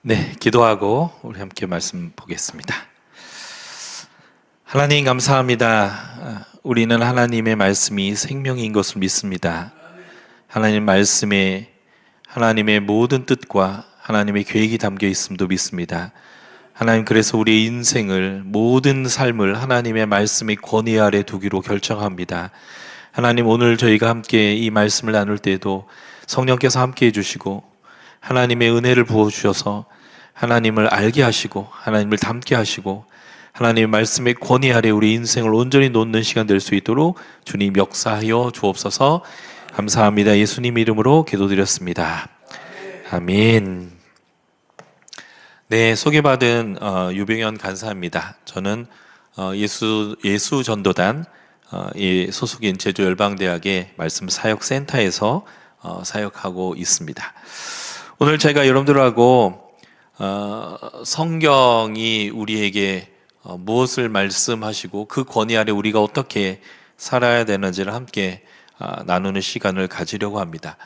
네, 기도하고 우리 함께 말씀 보겠습니다. 하나님 감사합니다. 우리는 하나님의 말씀이 생명인 것을 믿습니다. 하나님 말씀에 하나님의 모든 뜻과 하나님의 계획이 담겨 있음도 믿습니다. 하나님, 그래서 우리의 인생을, 모든 삶을 하나님의 말씀의 권위 아래 두기로 결정합니다. 하나님, 오늘 저희가 함께 이 말씀을 나눌 때에도 성령께서 함께 해주시고 하나님의 은혜를 부어주셔서 하나님을 알게 하시고 하나님을 닮게 하시고 하나님의 말씀의 권위 아래 우리 인생을 온전히 놓는 시간 될 수 있도록 주님 역사하여 주옵소서. 감사합니다. 예수님 이름으로 기도드렸습니다. 아멘. 네, 소개받은 유병현 간사입니다. 저는 예수 전도단 소속인 제주열방대학의 말씀 사역센터에서 사역하고 있습니다. 오늘 제가 여러분들하고 성경이 우리에게 무엇을 말씀하시고 그 권위 아래 우리가 어떻게 살아야 되는지를 함께 나누는 시간을 가지려고 합니다.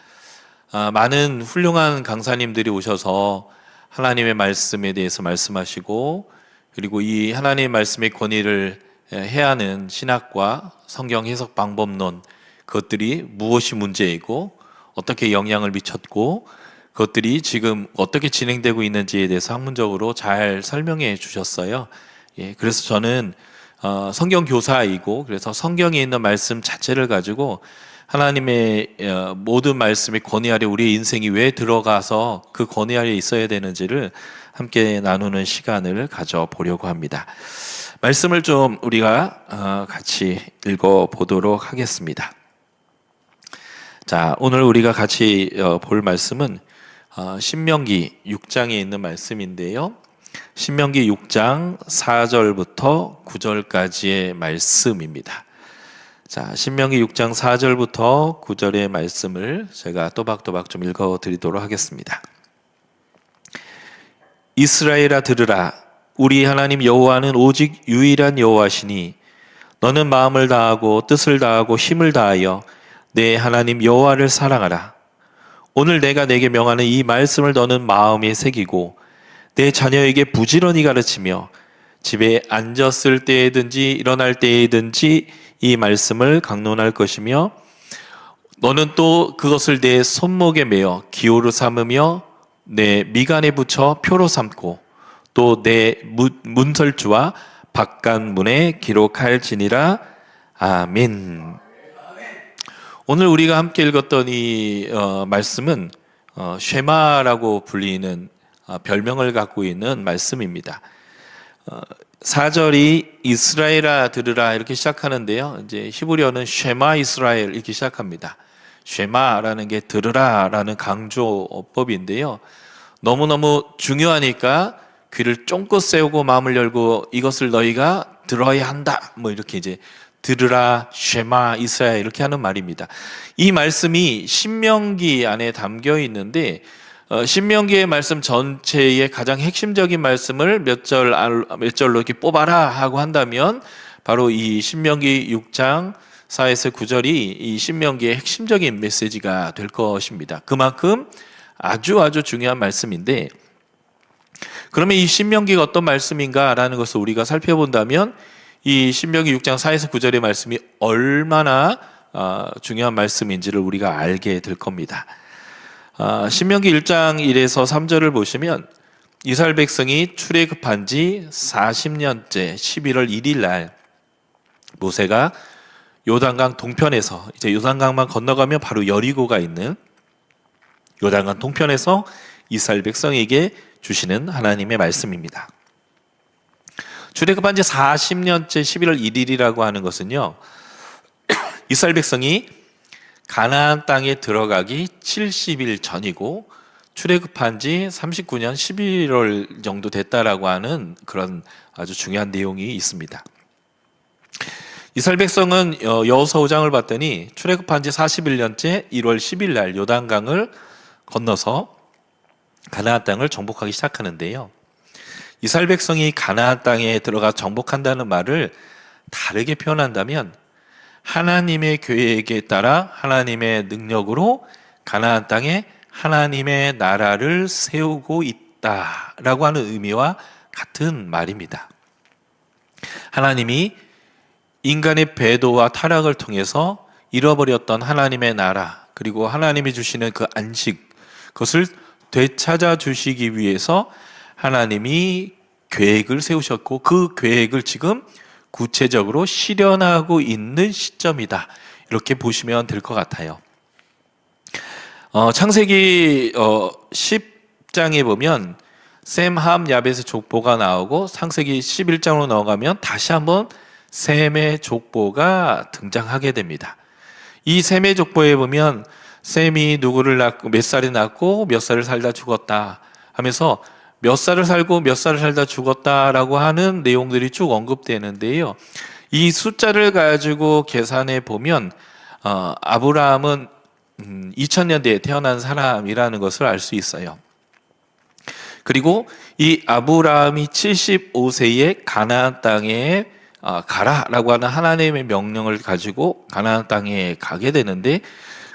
많은 훌륭한 강사님들이 오셔서 하나님의 말씀에 대해서 말씀하시고, 그리고 이 하나님의 말씀의 권위를 해하는 신학과 성경 해석 방법론, 그것들이 무엇이 문제이고 어떻게 영향을 미쳤고 그것들이 지금 어떻게 진행되고 있는지에 대해서 학문적으로 잘 설명해 주셨어요. 그래서 저는 성경 교사이고, 그래서 성경에 있는 말씀 자체를 가지고 하나님의 모든 말씀의 권위 아래 우리의 인생이 왜 들어가서 그 권위 아래 있어야 되는지를 함께 나누는 시간을 가져보려고 합니다. 말씀을 좀 우리가 같이 읽어보도록 하겠습니다. 자, 오늘 우리가 같이 볼 말씀은 신명기 6장에 있는 말씀인데요. 신명기 6장 4절부터 9절까지의 말씀입니다. 자, 신명기 6장 4절부터 9절의 말씀을 제가 또박또박 좀 읽어드리도록 하겠습니다. 이스라엘아 들으라. 우리 하나님 여호와는 오직 유일한 여호와시니 너는 마음을 다하고 뜻을 다하고 힘을 다하여 내 하나님 여호와를 사랑하라. 오늘 내가 내게 명하는 이 말씀을 너는 마음에 새기고 내 자녀에게 부지런히 가르치며 집에 앉았을 때에든지 일어날 때에든지 이 말씀을 강론할 것이며 너는 또 그것을 내 손목에 매어 기호로 삼으며 내 미간에 붙여 표로 삼고 또 내 문설주와 바깥문에 기록할지니라. 아멘. 오늘 우리가 함께 읽었던 이 말씀은 쉐마라고 불리는 별명을 갖고 있는 말씀입니다. 4절이 이스라엘아 들으라 이렇게 시작하는데요. 이제 히브리어는 쉐마 이스라엘 이렇게 시작합니다. 쉐마라는 게 들으라라는 강조법인데요. 너무너무 중요하니까 귀를 쫑긋 세우고 마음을 열고 이것을 너희가 들어야 한다. 뭐 이렇게 이제 들으라, 쉐마, 이스라엘 이렇게 하는 말입니다. 이 말씀이 신명기 안에 담겨 있는데 신명기의 말씀 전체의 가장 핵심적인 말씀을 몇 절로 이렇게 뽑아라 하고 한다면 바로 이 신명기 6장 4에서 9절이 이 신명기의 핵심적인 메시지가 될 것입니다. 그만큼 아주 중요한 말씀인데, 그러면 이 신명기가 어떤 말씀인가라는 것을 우리가 살펴본다면 이 신명기 6장 4에서 9절의 말씀이 얼마나 중요한 말씀인지를 우리가 알게 될 겁니다. 신명기 1장 1에서 3절을 보시면 이스라엘 백성이 출애굽한 지 40년째 11월 1일 날 모세가 요단강 동편에서, 이제 요단강만 건너가면 바로 여리고가 있는 요단강 동편에서 이스라엘 백성에게 주시는 하나님의 말씀입니다. 출애굽한 지 40년째 11월 1일이라고 하는 것은요, 이스라엘 백성이 가나안 땅에 들어가기 70일 전이고 출애굽한 지 39년 11월 정도 됐다라고 하는 그런 아주 중요한 내용이 있습니다. 이스라엘 백성은 여호수아 5장을 봤더니 출애굽한 지 41년째 1월 10일 날 요단강을 건너서 가나안 땅을 정복하기 시작하는데요. 이스라엘 백성이 가나안 땅에 들어가 정복한다는 말을 다르게 표현한다면 하나님의 계획에 따라 하나님의 능력으로 가나안 땅에 하나님의 나라를 세우고 있다라고 하는 의미와 같은 말입니다. 하나님이 인간의 배도와 타락을 통해서 잃어버렸던 하나님의 나라, 그리고 하나님이 주시는 그 안식, 그것을 되찾아 주시기 위해서 하나님이 계획을 세우셨고, 그 계획을 지금 구체적으로 실현하고 있는 시점이다, 이렇게 보시면 될 것 같아요. 창세기 10장에 보면 셈, 함, 야벳의 족보가 나오고, 창세기 11장으로 넘어가면 다시 한번 셈의 족보가 등장하게 됩니다. 이 셈의 족보에 보면 셈이 누구를 낳고 몇 살에 낳고 몇 살을 살다 죽었다 하면서 몇 살을 살고 몇 살을 살다 죽었다라고 하는 내용들이 쭉 언급되는데요. 이 숫자를 가지고 계산해 보면 아브라함은 2000년대에 태어난 사람이라는 것을 알 수 있어요. 그리고 이 아브라함이 75세에 가나안 땅에 가라라고 하는 하나님의 명령을 가지고 가나안 땅에 가게 되는데,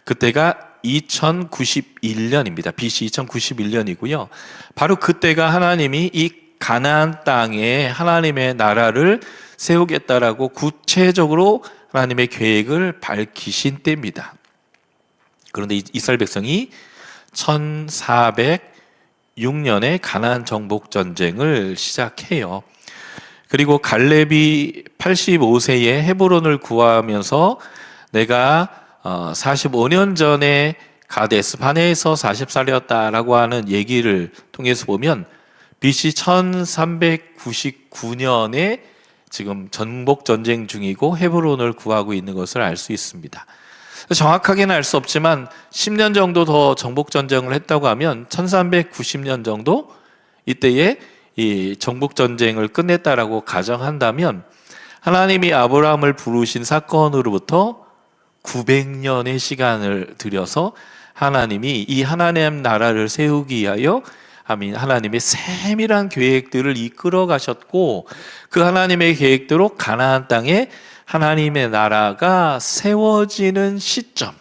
그때가 2091년입니다. BC 2091년이고요. 바로 그때가 하나님이 이 가나안 땅에 하나님의 나라를 세우겠다라고 구체적으로 하나님의 계획을 밝히신 때입니다. 그런데 이스라엘 백성이 1406년에 가나안 정복 전쟁을 시작해요. 그리고 갈렙이 85세에 헤브론을 구하면서 내가 45년 전에 가데스 바네에서 40살이었다라고 하는 얘기를 통해서 보면 BC 1399년에 지금 정복 전쟁 중이고 헤브론을 구하고 있는 것을 알 수 있습니다. 정확하게는 알 수 없지만 10년 정도 더 정복 전쟁을 했다고 하면 1390년 정도 이때에 이 정복 전쟁을 끝냈다라고 가정한다면, 하나님이 아브라함을 부르신 사건으로부터 900년의 시간을 들여서 하나님이 이 하나님 나라를 세우기 위하여 하나님의 세밀한 계획들을 이끌어 가셨고, 그 하나님의 계획대로 가나안 땅에 하나님의 나라가 세워지는 시점,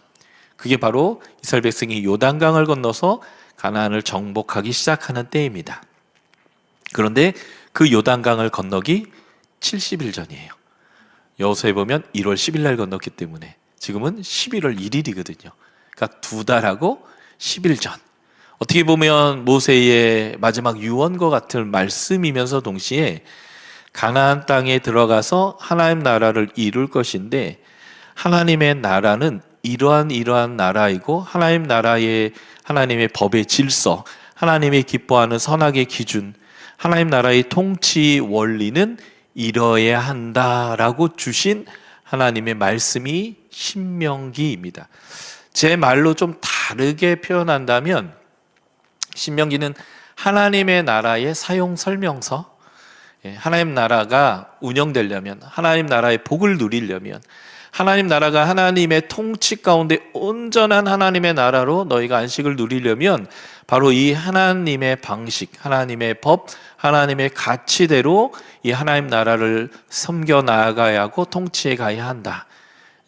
그게 바로 이스라엘 백성이 요단강을 건너서 가나안을 정복하기 시작하는 때입니다. 그런데 그 요단강을 건너기 70일 전이에요. 여호수아에 보면 1월 10일 날 건넜기 때문에 지금은 11월 1일이거든요. 그러니까 2달하고 10일 전. 어떻게 보면 모세의 마지막 유언과 같은 말씀이면서 동시에 가나안 땅에 들어가서 하나님 나라를 이룰 것인데, 하나님의 나라는 이러한 나라이고, 하나님 나라의 하나님의 법의 질서, 하나님의 기뻐하는 선악의 기준, 하나님 나라의 통치 원리는 이뤄야 한다라고 주신 하나님의 말씀이 신명기입니다. 제 말로 좀 다르게 표현한다면, 신명기는 하나님의 나라의 사용 설명서, 하나님 나라가 운영되려면, 하나님 나라의 복을 누리려면, 하나님 나라가 하나님의 통치 가운데 온전한 하나님의 나라로 너희가 안식을 누리려면 바로 이 하나님의 방식, 하나님의 법, 하나님의 가치대로 이 하나님 나라를 섬겨 나아가야 하고 통치해 가야 한다.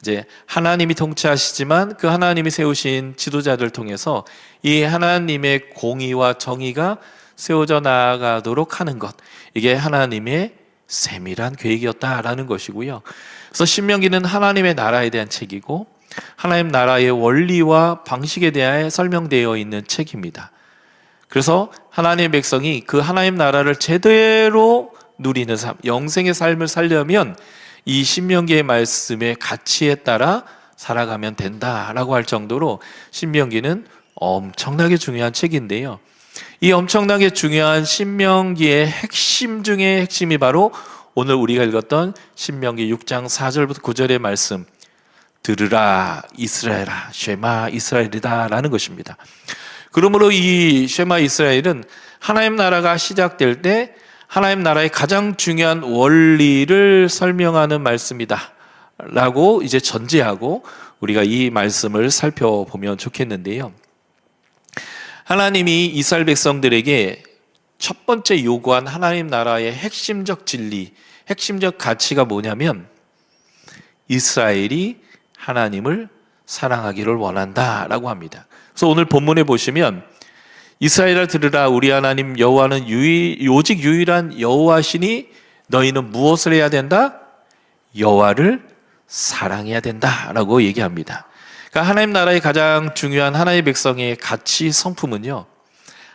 이제 하나님이 통치하시지만 그 하나님이 세우신 지도자들 통해서 이 하나님의 공의와 정의가 세워져 나아가도록 하는 것, 이게 하나님의 세밀한 계획이었다라는 것이고요. 그래서 신명기는 하나님의 나라에 대한 책이고, 하나님 나라의 원리와 방식에 대하여 설명되어 있는 책입니다. 그래서 하나님의 백성이 그 하나님 나라를 제대로 누리는 삶, 영생의 삶을 살려면 이 신명기의 말씀의 가치에 따라 살아가면 된다라고 할 정도로 신명기는 엄청나게 중요한 책인데요. 이 엄청나게 중요한 신명기의 핵심 중에 핵심이 바로 오늘 우리가 읽었던 신명기 6장 4절부터 9절의 말씀, 들으라 이스라엘아, 쉐마 이스라엘이다 라는 것입니다. 그러므로 이 쉐마 이스라엘은 하나님 나라가 시작될 때 하나님 나라의 가장 중요한 원리를 설명하는 말씀이다 라고 이제 전제하고 우리가 이 말씀을 살펴보면 좋겠는데요. 하나님이 이스라엘 백성들에게 첫 번째 요구한 하나님 나라의 핵심적 진리, 핵심적 가치가 뭐냐면 이스라엘이 하나님을 사랑하기를 원한다라고 합니다. 그래서 오늘 본문에 보시면 이스라엘아 들으라. 우리 하나님 여호와는 오직 유일한 여호와시니 너희는 무엇을 해야 된다? 여호와를 사랑해야 된다라고 얘기합니다. 그러니까 하나님 나라의 가장 중요한 하나님의 백성의 가치 성품은요,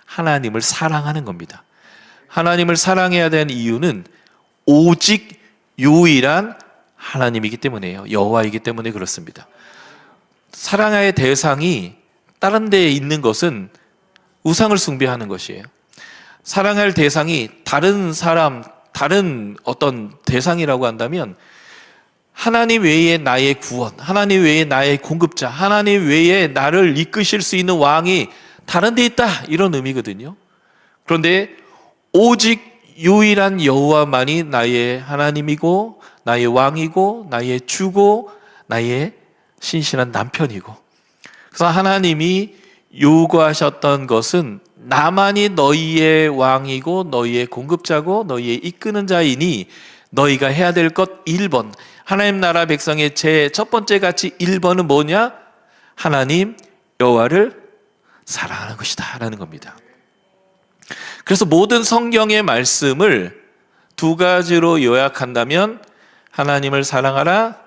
하나님을 사랑하는 겁니다. 하나님을 사랑해야 되는 이유는 오직 유일한 하나님이기 때문에요. 여호와이기 때문에 그렇습니다. 사랑의 대상이 다른 데에 있는 것은 우상을 숭배하는 것이에요. 사랑할 대상이 다른 사람, 다른 어떤 대상이라고 한다면 하나님 외에 나의 구원, 하나님 외에 나의 공급자, 하나님 외에 나를 이끄실 수 있는 왕이 다른 데 있다, 이런 의미거든요. 그런데 오직 유일한 여호와만이 나의 하나님이고 나의 왕이고 나의 주고 나의 신실한 남편이고, 그래서 하나님이 요구하셨던 것은 나만이 너희의 왕이고 너희의 공급자고 너희의 이끄는 자이니 너희가 해야 될 것 1번, 하나님 나라 백성의 제 첫 번째 가치 1번은 뭐냐? 하나님 여호와를 사랑하는 것이다 라는 겁니다. 그래서 모든 성경의 말씀을 두 가지로 요약한다면 하나님을 사랑하라,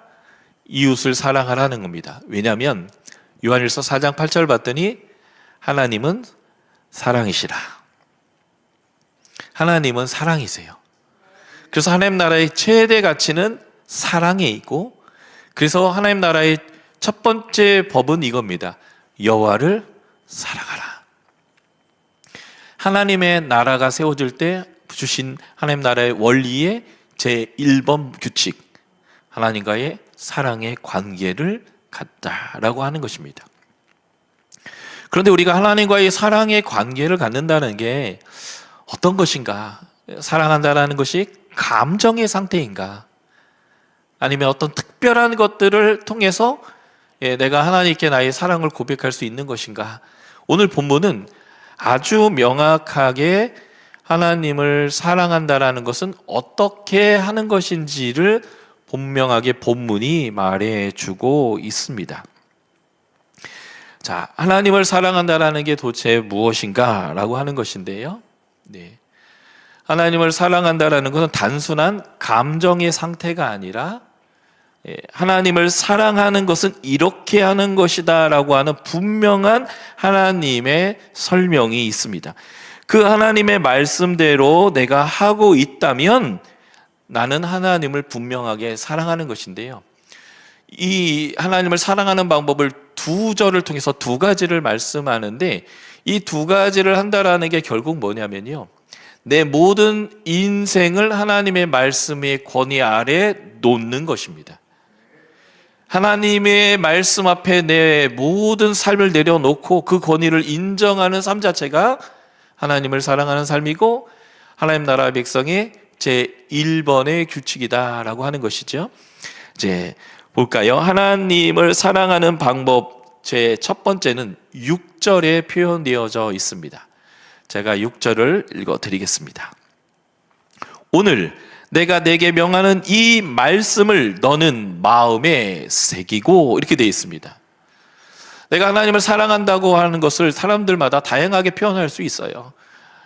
이웃을 사랑하라는 겁니다. 왜냐하면 요한일서 4장 8절 봤더니 하나님은 사랑이시라. 하나님은 사랑이세요. 그래서 하나님 나라의 최대 가치는 사랑에 있고, 그래서 하나님 나라의 첫 번째 법은 이겁니다. 여호와를 사랑하라. 하나님의 나라가 세워질 때 주신 하나님 나라의 원리의 제1번 규칙, 하나님과의 사랑의 관계를 갖다라고 하는 것입니다. 그런데 우리가 하나님과의 사랑의 관계를 갖는다는 게 어떤 것인가? 사랑한다라는 것이 감정의 상태인가? 아니면 어떤 특별한 것들을 통해서 내가 하나님께 나의 사랑을 고백할 수 있는 것인가? 오늘 본문은 아주 명확하게 하나님을 사랑한다라는 것은 어떻게 하는 것인지를 분명하게 본문이 말해주고 있습니다. 자, 하나님을 사랑한다라는 게 도대체 무엇인가? 라고 하는 것인데요. 네. 하나님을 사랑한다라는 것은 단순한 감정의 상태가 아니라 하나님을 사랑하는 것은 이렇게 하는 것이다 라고 하는 분명한 하나님의 설명이 있습니다. 그 하나님의 말씀대로 내가 하고 있다면 나는 하나님을 분명하게 사랑하는 것인데요. 이 하나님을 사랑하는 방법을 두 절을 통해서 두 가지를 말씀하는데, 이 두 가지를 한다라는 게 결국 뭐냐면요, 내 모든 인생을 하나님의 말씀의 권위 아래 놓는 것입니다. 하나님의 말씀 앞에 내 모든 삶을 내려놓고 그 권위를 인정하는 삶 자체가 하나님을 사랑하는 삶이고 하나님 나라 백성의 제1번의 규칙이다라고 하는 것이죠. 이제 볼까요? 하나님을 사랑하는 방법 제 첫 번째는 6절에 표현되어져 있습니다. 제가 6절을 읽어드리겠습니다. 오늘 내가 내게 명하는 이 말씀을 너는 마음에 새기고, 이렇게 되어 있습니다. 내가 하나님을 사랑한다고 하는 것을 사람들마다 다양하게 표현할 수 있어요.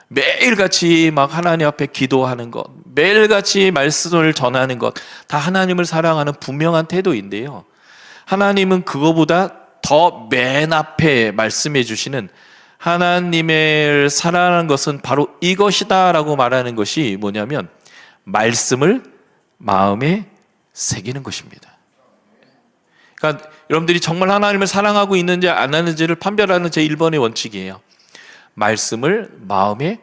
매일같이 막 하나님 앞에 기도하는 것, 매일같이 말씀을 전하는 것, 다 하나님을 사랑하는 분명한 태도인데요. 하나님은 그거보다 더 맨 앞에 말씀해 주시는 하나님을 사랑하는 것은 바로 이것이다 라고 말하는 것이 뭐냐면 말씀을 마음에 새기는 것입니다. 그러니까 여러분들이 정말 하나님을 사랑하고 있는지 안 하는지를 판별하는 제1번의 원칙이에요. 말씀을 마음에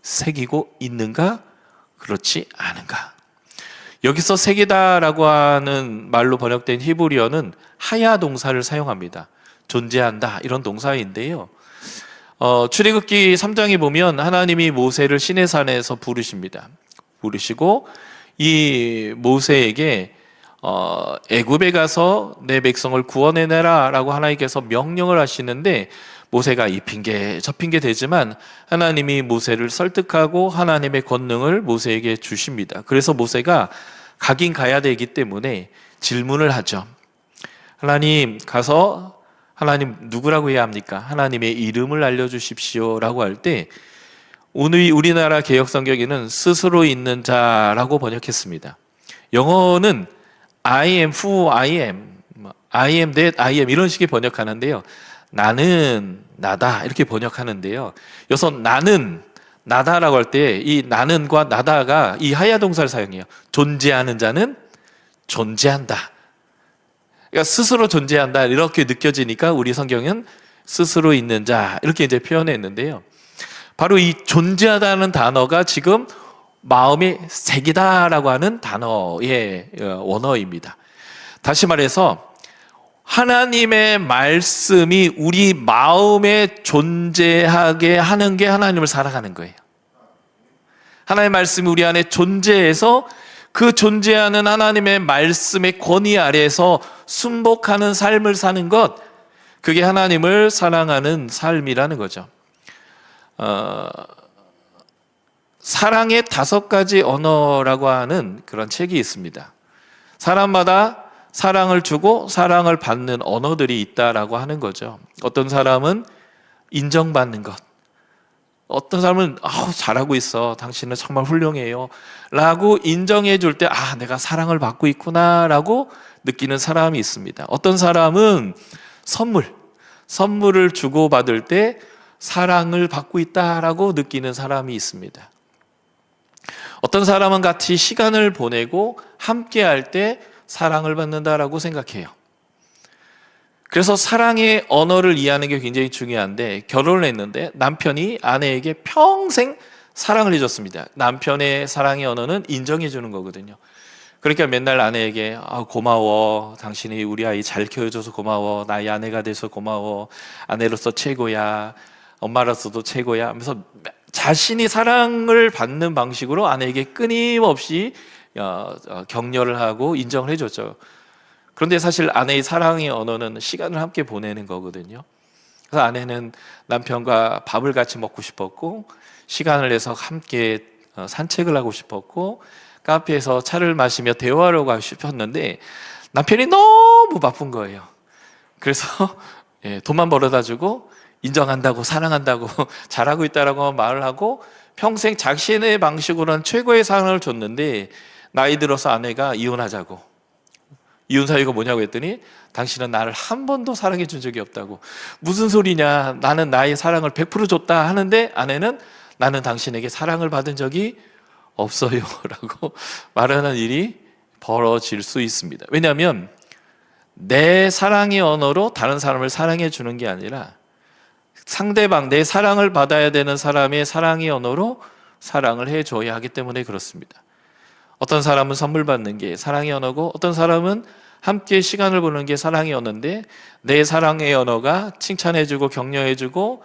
새기고 있는가, 그렇지 않은가. 여기서 새기다라고 하는 말로 번역된 히브리어는 하야 동사를 사용합니다. 존재한다, 이런 동사인데요. 출애굽기 3장에 보면 하나님이 모세를 시내산에서 부르시고 이 모세에게 애굽에 가서 내 백성을 구원해내라 라고 하나님께서 명령을 하시는데, 모세가 이 핑계 저 핑계 대지만 하나님이 모세를 설득하고 하나님의 권능을 모세에게 주십니다. 그래서 모세가 가긴 가야 되기 때문에 질문을 하죠. 하나님, 가서 하나님 누구라고 해야 합니까? 하나님의 이름을 알려주십시오라고 할 때 오늘 우리나라 개역성경에는 스스로 있는 자라고 번역했습니다. 영어는 I am who I am, I am that I am 이런 식의 번역하는데요. 나는 나다 이렇게 번역하는데요. 여기서 나는 나다라고 할 때 이 나는과 나다가 이 하야 동사를 사용해요. 존재하는 자는 존재한다. 그러니까 스스로 존재한다 이렇게 느껴지니까 우리 성경은 스스로 있는 자 이렇게 이제 표현했는데요. 바로 이 존재하다는 단어가 지금 마음의 색이다라고 하는 단어의 원어입니다. 다시 말해서 하나님의 말씀이 우리 마음에 존재하게 하는 게 하나님을 사랑하는 거예요. 하나님의 말씀이 우리 안에 존재해서 그 존재하는 하나님의 말씀의 권위 아래에서 순복하는 삶을 사는 것, 그게 하나님을 사랑하는 삶이라는 거죠. 사랑의 5가지 언어라고 하는 그런 책이 있습니다. 사람마다 사랑을 주고 사랑을 받는 언어들이 있다라고 하는 거죠. 어떤 사람은 인정받는 것, 어떤 사람은 잘하고 있어, 당신은 정말 훌륭해요 라고 인정해 줄 때 내가 사랑을 받고 있구나 라고 느끼는 사람이 있습니다. 어떤 사람은 선물을 주고받을 때 사랑을 받고 있다라고 느끼는 사람이 있습니다. 어떤 사람은 같이 시간을 보내고 함께 할 때 사랑을 받는다라고 생각해요. 그래서 사랑의 언어를 이해하는 게 굉장히 중요한데, 결혼을 했는데 남편이 아내에게 평생 사랑을 해줬습니다. 남편의 사랑의 언어는 인정해 주는 거거든요. 그러니까 맨날 아내에게 고마워, 당신이 우리 아이 잘 키워줘서 고마워, 나의 아내가 돼서 고마워, 아내로서 최고야, 엄마로서도 최고야 하면서 자신이 사랑을 받는 방식으로 아내에게 끊임없이 격려를 하고 인정을 해줬죠. 그런데 사실 아내의 사랑의 언어는 시간을 함께 보내는 거거든요. 그래서 아내는 남편과 밥을 같이 먹고 싶었고, 시간을 내서 함께 산책을 하고 싶었고, 카페에서 차를 마시며 대화를 하고 싶었는데 남편이 너무 바쁜 거예요. 그래서 돈만 벌어다 주고 인정한다고, 사랑한다고, 잘하고 있다라고 말을 하고 평생 자신의 방식으로는 최고의 사랑을 줬는데, 나이 들어서 아내가 이혼하자고, 이혼 사유가 뭐냐고 했더니 당신은 나를 한 번도 사랑해 준 적이 없다고. 무슨 소리냐, 나는 나의 사랑을 100% 줬다 하는데 아내는 나는 당신에게 사랑을 받은 적이 없어요 라고 말하는 일이 벌어질 수 있습니다. 왜냐하면 내 사랑의 언어로 다른 사람을 사랑해 주는 게 아니라 상대방, 내 사랑을 받아야 되는 사람의 사랑의 언어로 사랑을 해줘야 하기 때문에 그렇습니다. 어떤 사람은 선물 받는 게 사랑의 언어고, 어떤 사람은 함께 시간을 보내는 게 사랑의 언어인데, 내 사랑의 언어가 칭찬해주고 격려해주고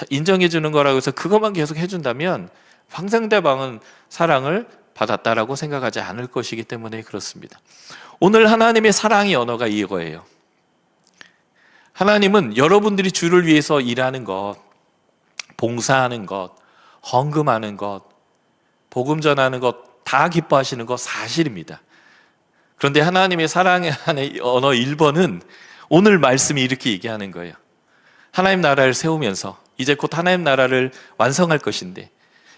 인정해주는 거라고 해서 그것만 계속 해준다면 상대방은 사랑을 받았다라고 생각하지 않을 것이기 때문에 그렇습니다. 오늘 하나님의 사랑의 언어가 이거예요. 하나님은 여러분들이 주를 위해서 일하는 것, 봉사하는 것, 헌금하는 것, 복음 전하는 것 다 기뻐하시는 것 사실입니다. 그런데 하나님의 사랑의 언어 1번은 오늘 말씀이 이렇게 얘기하는 거예요. 하나님 나라를 세우면서 이제 곧 하나님 나라를 완성할 것인데,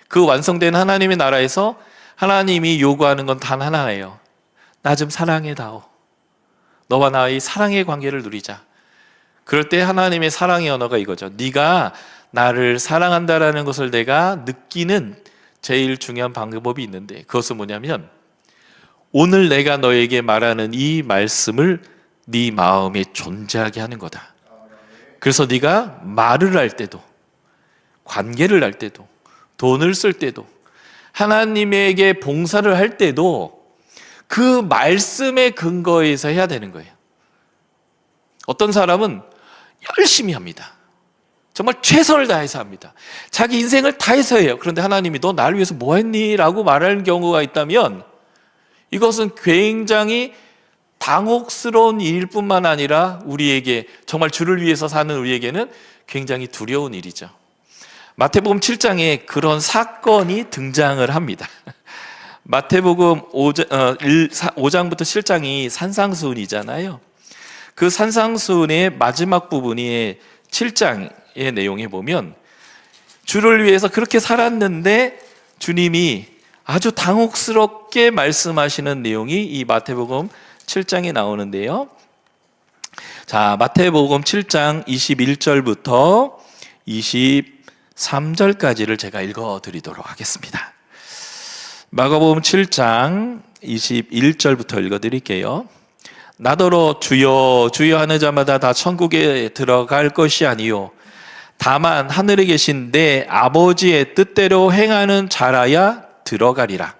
그 완성된 하나님의 나라에서 하나님이 요구하는 건 단 하나예요. 나 좀 사랑해다오. 너와 나의 사랑의 관계를 누리자. 그럴 때 하나님의 사랑의 언어가 이거죠. 네가 나를 사랑한다라는 것을 내가 느끼는 제일 중요한 방법이 있는데, 그것은 뭐냐면 오늘 내가 너에게 말하는 이 말씀을 네 마음에 존재하게 하는 거다. 그래서 네가 말을 할 때도, 관계를 할 때도, 돈을 쓸 때도, 하나님에게 봉사를 할 때도 그 말씀의 근거에서 해야 되는 거예요. 어떤 사람은 열심히 합니다. 정말 최선을 다해서 합니다. 자기 인생을 다해서 해요. 그런데 하나님이 너 나를 위해서 뭐 했니? 라고 말하는 경우가 있다면 이것은 굉장히 당혹스러운 일일 뿐만 아니라 우리에게, 정말 주를 위해서 사는 우리에게는 굉장히 두려운 일이죠. 마태복음 7장에 그런 사건이 등장을 합니다. 마태복음 5장부터 7장이 산상수훈이잖아요. 그 산상수훈의 마지막 부분이 7장의 내용에 보면 주를 위해서 그렇게 살았는데 주님이 아주 당혹스럽게 말씀하시는 내용이 이 마태복음 7장에 나오는데요. 자, 마태복음 7장 21절부터 23절까지를 제가 읽어드리도록 하겠습니다. 마가복음 7장 21절부터 읽어드릴게요. 나더러 주여 주여 하는 자마다 다 천국에 들어갈 것이 아니요 다만 하늘에 계신 내 아버지의 뜻대로 행하는 자라야 들어가리라.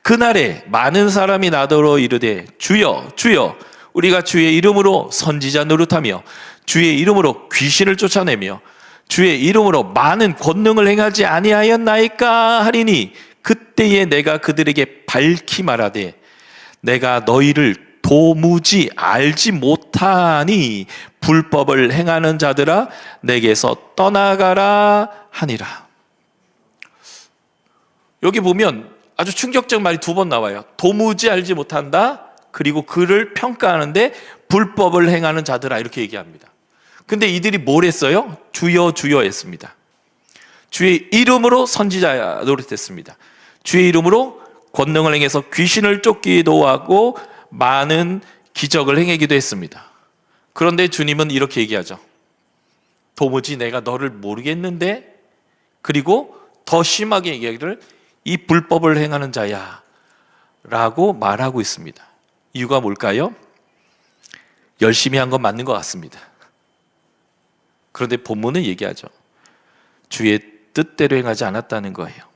그날에 많은 사람이 나더러 이르되 주여 주여 우리가 주의 이름으로 선지자 노릇하며 주의 이름으로 귀신을 쫓아내며 주의 이름으로 많은 권능을 행하지 아니하였나이까 하리니 그때에 내가 그들에게 밝히 말하되 내가 너희를 도무지 알지 못하니 불법을 행하는 자들아 내게서 떠나가라 하니라. 여기 보면 아주 충격적 말이 두 번 나와요. 도무지 알지 못한다. 그리고 그를 평가하는데 불법을 행하는 자들아 이렇게 얘기합니다. 근데 이들이 뭘 했어요? 주여 주여 했습니다. 주의 이름으로 선지자 노릇했습니다. 주의 이름으로 권능을 행해서 귀신을 쫓기도 하고 많은 기적을 행하기도 했습니다. 그런데 주님은 이렇게 얘기하죠. 도무지 내가 너를 모르겠는데, 그리고 더 심하게 얘기하기를 이 불법을 행하는 자야 라고 말하고 있습니다. 이유가 뭘까요? 열심히 한 건 맞는 것 같습니다. 그런데 본문은 얘기하죠. 주의 뜻대로 행하지 않았다는 거예요.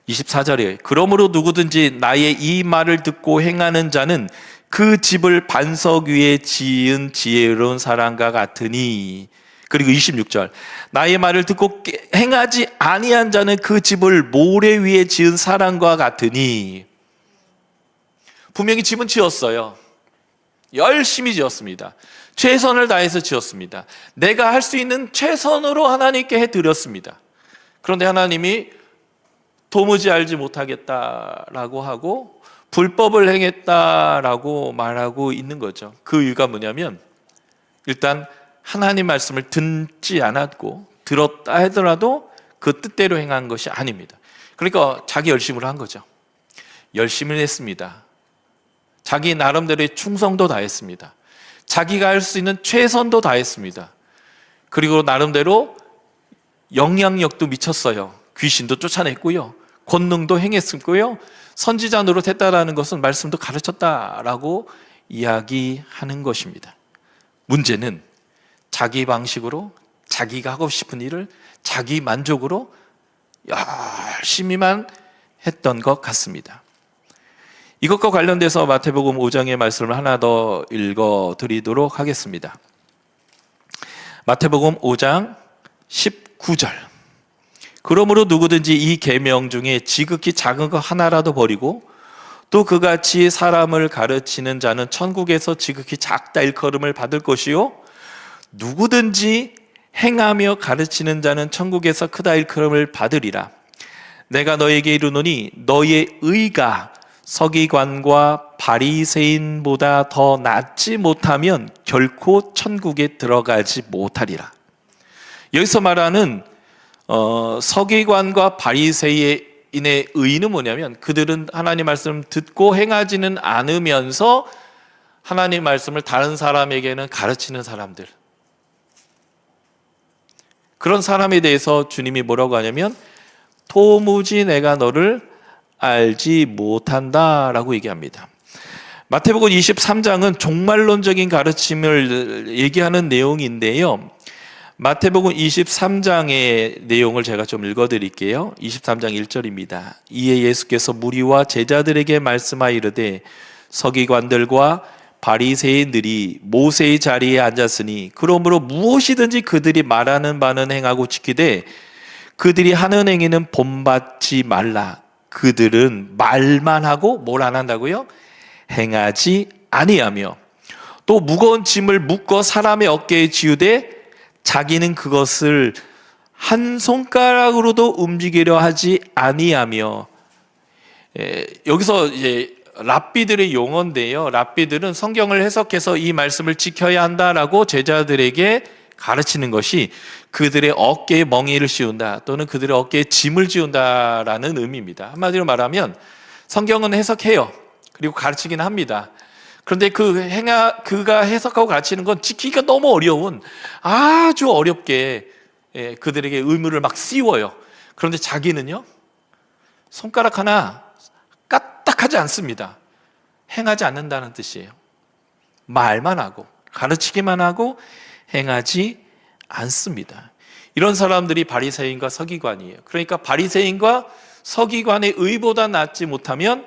24절에 그러므로 누구든지 나의 이 말을 듣고 행하는 자는 그 집을 반석 위에 지은 지혜로운 사람과 같으니, 그리고 26절 나의 말을 듣고 행하지 아니한 자는 그 집을 모래 위에 지은 사람과 같으니. 분명히 집은 지었어요. 열심히 지었습니다. 최선을 다해서 지었습니다. 내가 할 수 있는 최선으로 하나님께 해드렸습니다. 그런데 하나님이 도무지 알지 못하겠다라고 하고 불법을 행했다라고 말하고 있는 거죠. 그 이유가 뭐냐면 일단 하나님 말씀을 듣지 않았고 들었다 하더라도 그 뜻대로 행한 것이 아닙니다. 그러니까 자기 열심으로 한 거죠. 열심히 했습니다. 자기 나름대로의 충성도 다했습니다. 자기가 할 수 있는 최선도 다했습니다. 그리고 나름대로 영향력도 미쳤어요. 귀신도 쫓아냈고요. 권능도 행했고요. 선지자 노릇했다라는 것은 말씀도 가르쳤다라고 이야기하는 것입니다. 문제는 자기 방식으로 자기가 하고 싶은 일을 자기 만족으로 열심히만 했던 것 같습니다. 이것과 관련돼서 마태복음 5장의 말씀을 하나 더 읽어드리도록 하겠습니다. 마태복음 5장 19절 그러므로 누구든지 이 계명 중에 지극히 작은 것 하나라도 버리고 또 그같이 사람을 가르치는 자는 천국에서 지극히 작다 일컬음을 받을 것이요 누구든지 행하며 가르치는 자는 천국에서 크다 일컬음을 받으리라. 내가 너에게 이르노니 너의 의가 서기관과 바리새인보다 더 낫지 못하면 결코 천국에 들어가지 못하리라. 여기서 말하는 서기관과 바리새인의 의는 뭐냐면 그들은 하나님 말씀을 듣고 행하지는 않으면서 하나님 말씀을 다른 사람에게는 가르치는 사람들, 그런 사람에 대해서 주님이 뭐라고 하냐면 도무지 내가 너를 알지 못한다라고 얘기합니다. 마태복음 23장은 종말론적인 가르침을 얘기하는 내용인데요. 마태복음 23장의 내용을 제가 좀 읽어드릴게요. 23장 1절입니다. 이에 예수께서 무리와 제자들에게 말씀하여 이르되 서기관들과 바리새인들이 모세의 자리에 앉았으니 그러므로 무엇이든지 그들이 말하는 바는 행하고 지키되 그들이 하는 행위는 본받지 말라. 그들은 말만 하고 뭘 안 한다고요? 행하지 아니하며 또 무거운 짐을 묶어 사람의 어깨에 지우되 자기는 그것을 한 손가락으로도 움직이려 하지 아니하며. 여기서 이제 랍비들의 용어인데요. 랍비들은 성경을 해석해서 이 말씀을 지켜야 한다라고 제자들에게 가르치는 것이 그들의 어깨에 멍에를 씌운다 또는 그들의 어깨에 짐을 지운다라는 의미입니다. 한마디로 말하면 성경은 해석해요. 그리고 가르치긴 합니다. 그런데 그가 해석하고 가르치는 건 지키기가 너무 어려운 아주 어렵게 그들에게 의무를 막 씌워요. 그런데 자기는요, 손가락 하나 까딱하지 않습니다. 행하지 않는다는 뜻이에요. 말만 하고 가르치기만 하고 행하지 않습니다. 이런 사람들이 바리새인과 서기관이에요. 그러니까 바리새인과 서기관의 의보다 낫지 못하면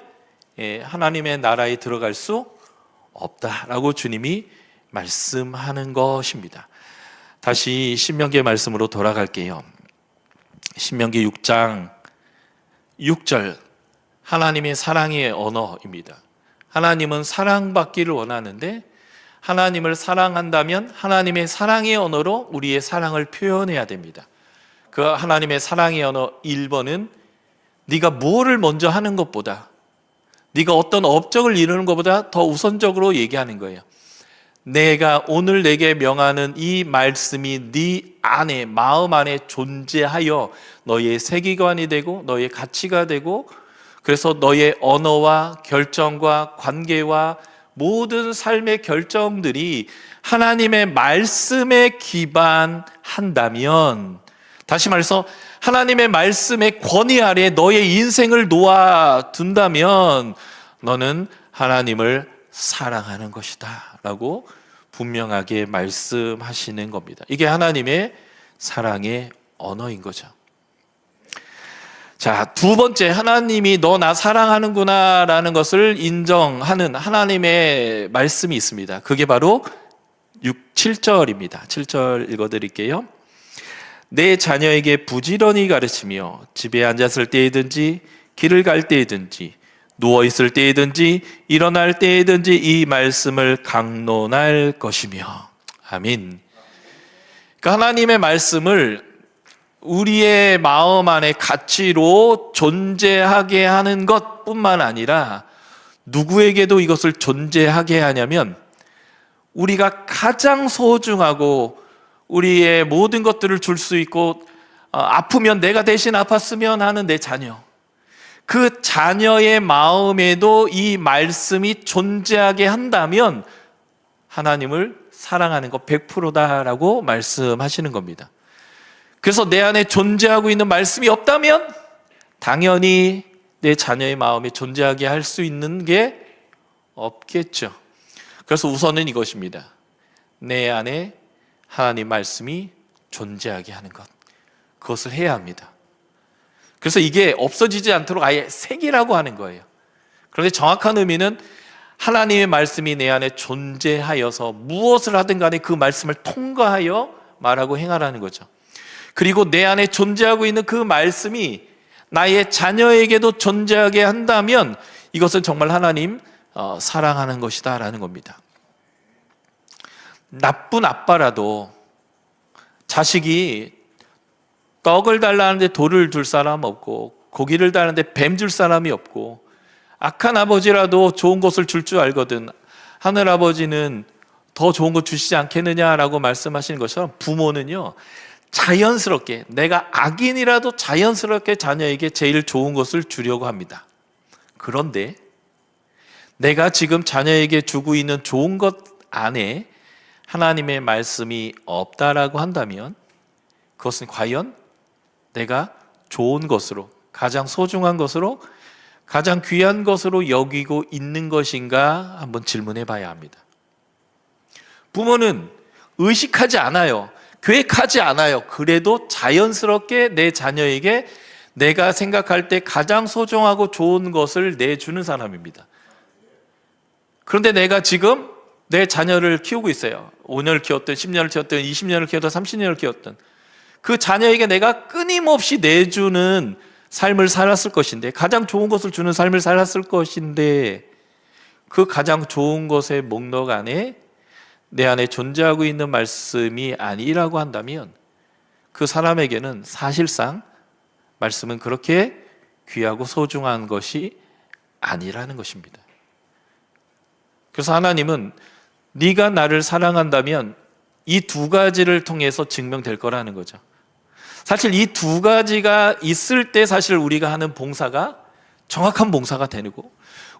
하나님의 나라에 들어갈 수 없다라고 주님이 말씀하는 것입니다. 다시 신명기의 말씀으로 돌아갈게요. 신명기 6장 6절, 하나님의 사랑의 언어입니다. 하나님은 사랑받기를 원하는데 하나님을 사랑한다면 하나님의 사랑의 언어로 우리의 사랑을 표현해야 됩니다. 그 하나님의 사랑의 언어 1번은 네가 무엇을 먼저 하는 것보다, 네가 어떤 업적을 이루는 것보다 더 우선적으로 얘기하는 거예요. 내가 오늘 내게 명하는 이 말씀이 네 안에, 마음 안에 존재하여 너의 세계관이 되고 너의 가치가 되고, 그래서 너의 언어와 결정과 관계와 모든 삶의 결정들이 하나님의 말씀에 기반한다면, 다시 말해서 하나님의 말씀의 권위 아래 너의 인생을 놓아둔다면 너는 하나님을 사랑하는 것이다 라고 분명하게 말씀하시는 겁니다. 이게 하나님의 사랑의 언어인 거죠. 자, 두 번째, 하나님이 너 나 사랑하는구나 라는 것을 인정하는 하나님의 말씀이 있습니다. 그게 바로 7절입니다. 7절 읽어드릴게요. 내 자녀에게 부지런히 가르치며 집에 앉았을 때이든지 길을 갈 때이든지 누워있을 때이든지 일어날 때이든지 이 말씀을 강론할 것이며. 아멘. 그러니까 하나님의 말씀을 우리의 마음 안에 가치로 존재하게 하는 것뿐만 아니라 누구에게도 이것을 존재하게 하냐면 우리가 가장 소중하고 우리의 모든 것들을 줄 수 있고 아프면 내가 대신 아팠으면 하는 내 자녀, 그 자녀의 마음에도 이 말씀이 존재하게 한다면 하나님을 사랑하는 거 100%다라고 말씀하시는 겁니다. 그래서 내 안에 존재하고 있는 말씀이 없다면 당연히 내 자녀의 마음에 존재하게 할 수 있는 게 없겠죠. 그래서 우선은 이것입니다. 내 안에 하나님 말씀이 존재하게 하는 것, 그것을 해야 합니다. 그래서 이게 없어지지 않도록 아예 새기라고 하는 거예요. 그런데 정확한 의미는 하나님의 말씀이 내 안에 존재하여서 무엇을 하든 간에 그 말씀을 통과하여 말하고 행하라는 거죠. 그리고 내 안에 존재하고 있는 그 말씀이 나의 자녀에게도 존재하게 한다면 이것은 정말 하나님 사랑하는 것이다 라는 겁니다. 나쁜 아빠라도 자식이 떡을 달라는데 돌을 줄 사람 없고 고기를 달라는데 뱀 줄 사람이 없고, 악한 아버지라도 좋은 것을 줄 줄 알거든 하늘아버지는 더 좋은 것 주시지 않겠느냐라고 말씀하시는 것처럼 부모는요, 자연스럽게, 내가 악인이라도 자연스럽게 자녀에게 제일 좋은 것을 주려고 합니다. 그런데 내가 지금 자녀에게 주고 있는 좋은 것 안에 하나님의 말씀이 없다라고 한다면 그것은 과연 내가 좋은 것으로, 가장 소중한 것으로, 가장 귀한 것으로 여기고 있는 것인가 한번 질문해 봐야 합니다. 부모는 의식하지 않아요. 계획하지 않아요. 그래도 자연스럽게 내 자녀에게 내가 생각할 때 가장 소중하고 좋은 것을 내주는 사람입니다. 그런데 내가 지금 내 자녀를 키우고 있어요. 5년을 키웠든 10년을 키웠든 20년을 키웠든 30년을 키웠든 그 자녀에게 내가 끊임없이 내주는 삶을 살았을 것인데, 가장 좋은 것을 주는 삶을 살았을 것인데, 그 가장 좋은 것의 목록 안에 내 안에 존재하고 있는 말씀이 아니라고 한다면 그 사람에게는 사실상 말씀은 그렇게 귀하고 소중한 것이 아니라는 것입니다. 그래서 하나님은 네가 나를 사랑한다면 이 두 가지를 통해서 증명될 거라는 거죠. 사실 이 두 가지가 있을 때 사실 우리가 하는 봉사가 정확한 봉사가 되고,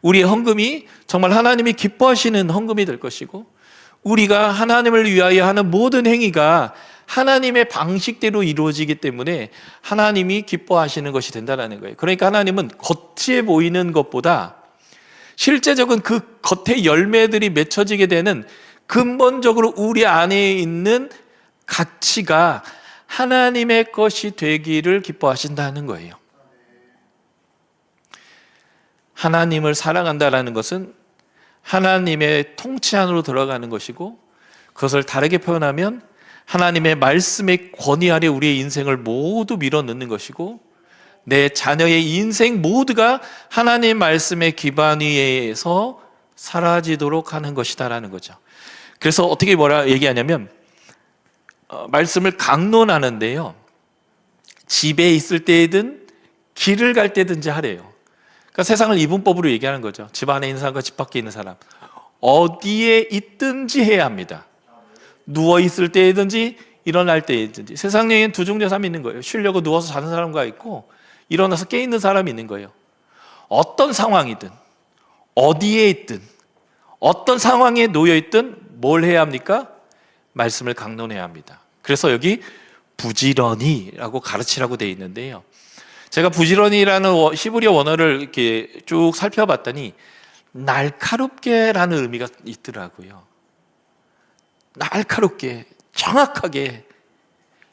우리의 헌금이 정말 하나님이 기뻐하시는 헌금이 될 것이고, 우리가 하나님을 위하여 하는 모든 행위가 하나님의 방식대로 이루어지기 때문에 하나님이 기뻐하시는 것이 된다는 거예요. 그러니까 하나님은 겉에 보이는 것보다 실제적인 그 겉의 열매들이 맺혀지게 되는 근본적으로 우리 안에 있는 가치가 하나님의 것이 되기를 기뻐하신다는 거예요. 하나님을 사랑한다는 것은 하나님의 통치 안으로 들어가는 것이고, 그것을 다르게 표현하면 하나님의 말씀의 권위 아래 우리의 인생을 모두 밀어넣는 것이고, 내 자녀의 인생 모두가 하나님의 말씀의 기반 위에서 사라지도록 하는 것이다라는 거죠. 그래서 어떻게 뭐라 얘기하냐면, 말씀을 강론하는데요, 집에 있을 때든 길을 갈 때든지 하래요. 그러니까 세상을 이분법으로 얘기하는 거죠. 집 안에 있는 사람과 집 밖에 있는 사람, 어디에 있든지 해야 합니다. 누워 있을 때든지 일어날 때든지. 세상에는 두 종류의 사람이 있는 거예요. 쉬려고 누워서 자는 사람과 있고, 일어나서 깨 있는 사람이 있는 거예요. 어떤 상황이든, 어디에 있든, 어떤 상황에 놓여 있든 뭘 해야 합니까? 말씀을 강론해야 합니다. 그래서 여기 부지런히라고 가르치라고 되어 있는데요, 제가 부지런히라는 히브리어 원어를 이렇게 쭉 살펴봤더니 날카롭게라는 의미가 있더라고요. 날카롭게, 정확하게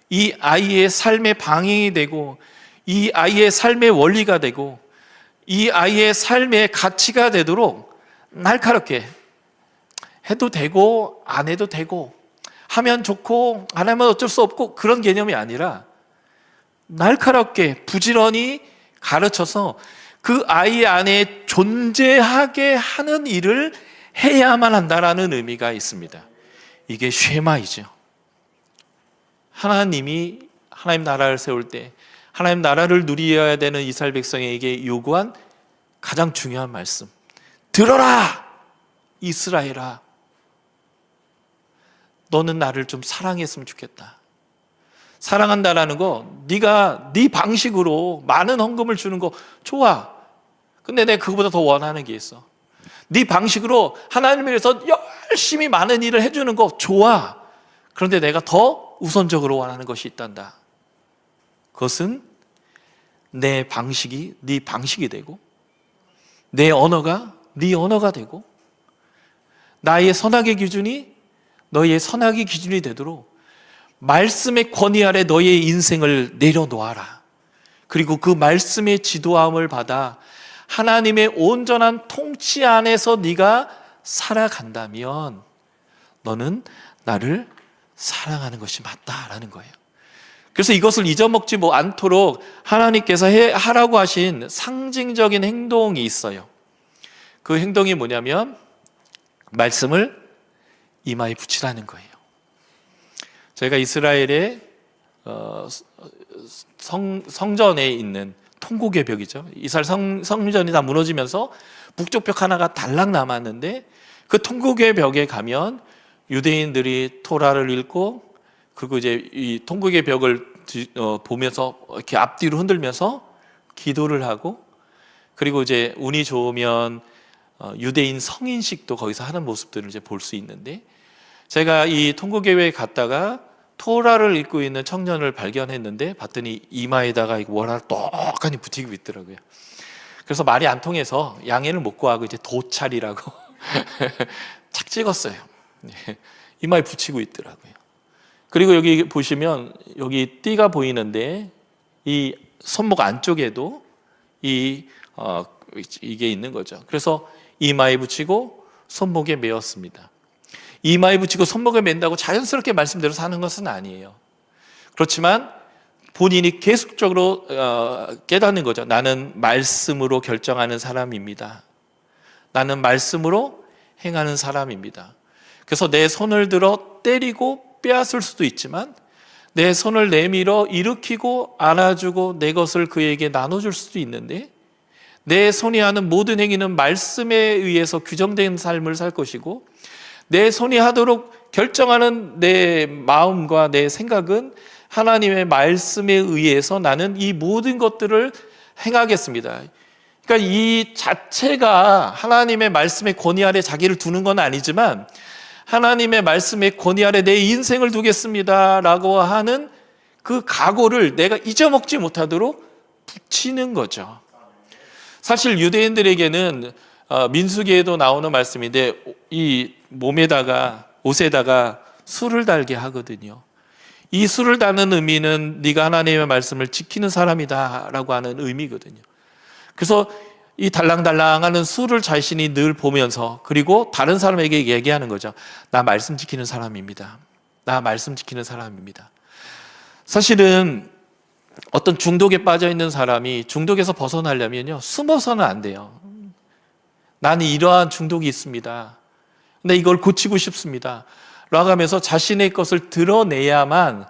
이 아이의 삶의 방향이 되고, 이 아이의 삶의 원리가 되고, 이 아이의 삶의 가치가 되도록 날카롭게 해도 되고 안 해도 되고, 하면 좋고 안 하면 어쩔 수 없고, 그런 개념이 아니라 날카롭게 부지런히 가르쳐서 그 아이 안에 존재하게 하는 일을 해야만 한다라는 의미가 있습니다. 이게 쉐마이죠. 하나님이 하나님 나라를 세울 때 하나님 나라를 누려야 되는 이스라엘 백성에게 요구한 가장 중요한 말씀, 들어라 이스라엘아, 너는 나를 좀 사랑했으면 좋겠다. 사랑한다라는 거, 네가 네 방식으로 많은 헌금을 주는 거 좋아. 근데 내가 그거보다 더 원하는 게 있어. 네 방식으로 하나님을 위해서 열심히 많은 일을 해주는 거 좋아. 그런데 내가 더 우선적으로 원하는 것이 있단다. 그것은 내 방식이 네 방식이 되고, 내 언어가 네 언어가 되고, 나의 선악의 기준이 너의 선악의 기준이 되도록 말씀의 권위 아래 너의 인생을 내려놓아라. 그리고 그 말씀의 지도함을 받아 하나님의 온전한 통치 안에서 네가 살아간다면 너는 나를 사랑하는 것이 맞다라는 거예요. 그래서 이것을 잊어먹지 않도록 하나님께서 하라고 하신 상징적인 행동이 있어요. 그 행동이 뭐냐면 말씀을 이마에 붙이라는 거예요. 저희가 이스라엘의 성전에 있는 통곡의 벽이죠. 이스라엘 성전이 다 무너지면서 북쪽 벽 하나가 달랑 남았는데, 그 통곡의 벽에 가면 유대인들이 토라를 읽고, 그리고 이제 이 통곡의 벽을 보면서 이렇게 앞뒤로 흔들면서 기도를 하고, 그리고 이제 운이 좋으면 유대인 성인식도 거기서 하는 모습들을 이제 볼 수 있는데, 제가 이 통곡예배에 갔다가 토라를 읽고 있는 청년을 발견했는데, 봤더니 이마에다가 뭘 하나 똑같이 붙이고 있더라고요. 그래서 말이 안 통해서 양해를 못 구하고 이제 도찰이라고 착 찍었어요. 이마에 붙이고 있더라고요. 그리고 여기 보시면 여기 띠가 보이는데, 이 손목 안쪽에도 이게 있는 거죠. 그래서 이마에 붙이고 손목에 메었습니다. 이마에 붙이고 손목에 맨다고 자연스럽게 말씀대로 사는 것은 아니에요. 그렇지만 본인이 계속적으로 깨닫는 거죠. 나는 말씀으로 결정하는 사람입니다. 나는 말씀으로 행하는 사람입니다. 그래서 내 손을 들어 때리고 빼앗을 수도 있지만, 내 손을 내밀어 일으키고 안아주고 내 것을 그에게 나눠줄 수도 있는데, 내 손이 하는 모든 행위는 말씀에 의해서 규정된 삶을 살 것이고, 내 손이 하도록 결정하는 내 마음과 내 생각은 하나님의 말씀에 의해서 나는 이 모든 것들을 행하겠습니다. 그러니까 이 자체가 하나님의 말씀의 권위 아래 자기를 두는 건 아니지만, 하나님의 말씀의 권위 아래 내 인생을 두겠습니다 라고 하는 그 각오를 내가 잊어먹지 못하도록 붙이는 거죠. 사실 유대인들에게는 민수기에도 나오는 말씀인데, 이 몸에다가, 옷에다가 술을 달게 하거든요. 이 술을 다는 의미는 네가 하나님의 말씀을 지키는 사람이다 라고 하는 의미거든요. 그래서 이 달랑달랑하는 술을 자신이 늘 보면서, 그리고 다른 사람에게 얘기하는 거죠. 나 말씀 지키는 사람입니다. 나 말씀 지키는 사람입니다. 사실은 어떤 중독에 빠져 있는 사람이 중독에서 벗어나려면요, 숨어서는 안 돼요. 나는 이러한 중독이 있습니다. 근데 이걸 고치고 싶습니다 라고 하면서 자신의 것을 드러내야만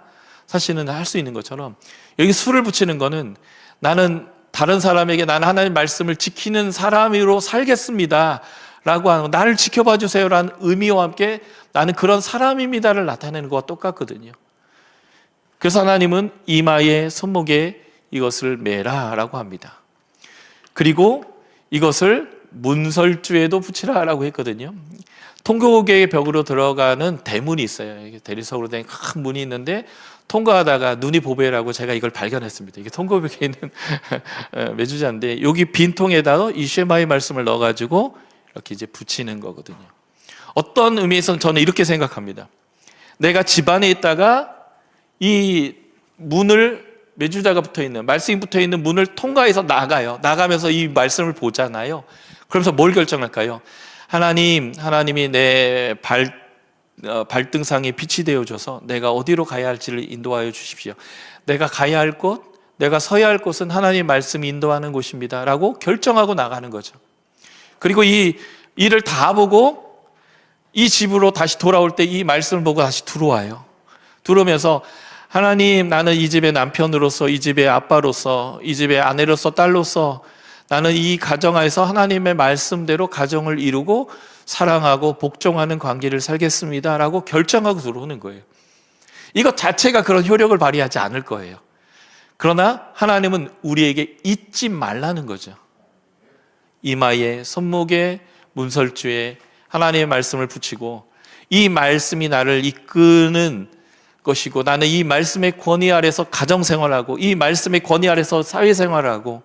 사실은 할 수 있는 것처럼, 여기 술을 붙이는 거는 나는 다른 사람에게 나는 하나님의 말씀을 지키는 사람으로 살겠습니다 라고 하는 거, 나를 지켜봐 주세요 라는 의미와 함께 나는 그런 사람입니다를 나타내는 것과 똑같거든요. 그래서 하나님은 이마에 손목에 이것을 매라 라고 합니다. 그리고 이것을 문설주에도 붙이라 라고 했거든요. 통곡의 벽으로 들어가는 대문이 있어요. 대리석으로 된 큰 문이 있는데, 통과하다가 눈이 보배라고 제가 이걸 발견했습니다. 이게 통곡벽에 있는 메주자인데, 여기 빈 통에다가 이 쉐마의 말씀을 넣어가지고 이렇게 이제 붙이는 거거든요. 어떤 의미에서는 저는 이렇게 생각합니다. 내가 집안에 있다가 이 문을, 메주자가 붙어있는, 말씀이 붙어있는 문을 통과해서 나가요. 나가면서 이 말씀을 보잖아요. 그러면서 뭘 결정할까요? 하나님이 내 발등상에 빛이 되어줘서 내가 어디로 가야 할지를 인도하여 주십시오. 내가 가야 할 곳, 내가 서야 할 곳은 하나님 말씀이 인도하는 곳입니다 라고 결정하고 나가는 거죠. 그리고 이 일을 다 보고 이 집으로 다시 돌아올 때 이 말씀을 보고 다시 들어와요. 들어오면서 하나님, 나는 이 집의 남편으로서, 이 집의 아빠로서, 이 집의 아내로서, 딸로서 나는 이 가정 안에서 하나님의 말씀대로 가정을 이루고 사랑하고 복종하는 관계를 살겠습니다 라고 결정하고 들어오는 거예요. 이것 자체가 그런 효력을 발휘하지 않을 거예요. 그러나 하나님은 우리에게 잊지 말라는 거죠. 이마에, 손목에, 문설주에 하나님의 말씀을 붙이고, 이 말씀이 나를 이끄는 것이고, 나는 이 말씀의 권위 아래서 가정생활하고, 이 말씀의 권위 아래서 사회생활하고,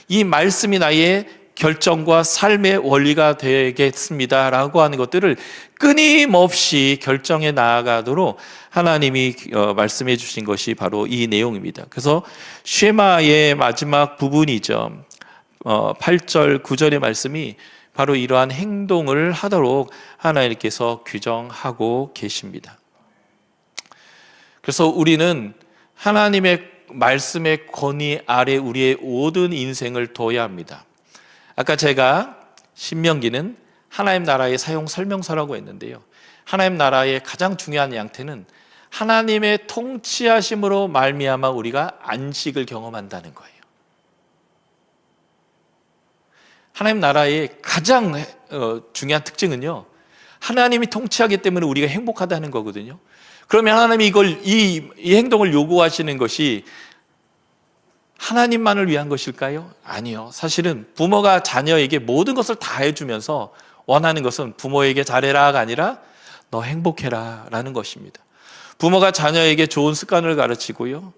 이 말씀이 나의 결정과 삶의 원리가 되겠습니다 라고 하는 것들을 끊임없이 결정해 나아가도록 하나님이 말씀해 주신 것이 바로 이 내용입니다. 그래서 쉐마의 마지막 부분이죠. 8절, 9절의 말씀이 바로 이러한 행동을 하도록 하나님께서 규정하고 계십니다. 그래서 우리는 하나님의 말씀의 권위 아래 우리의 모든 인생을 둬야 합니다. 아까 제가 신명기는 하나님 나라의 사용 설명서라고 했는데요, 하나님 나라의 가장 중요한 양태는 하나님의 통치하심으로 말미암아 우리가 안식을 경험한다는 거예요. 하나님 나라의 가장 중요한 특징은요, 하나님이 통치하기 때문에 우리가 행복하다는 거거든요. 그러면 하나님이 이 행동을 요구하시는 것이 하나님만을 위한 것일까요? 아니요. 사실은 부모가 자녀에게 모든 것을 다 해주면서 원하는 것은 부모에게 잘해라가 아니라 너 행복해라 라는 것입니다. 부모가 자녀에게 좋은 습관을 가르치고요,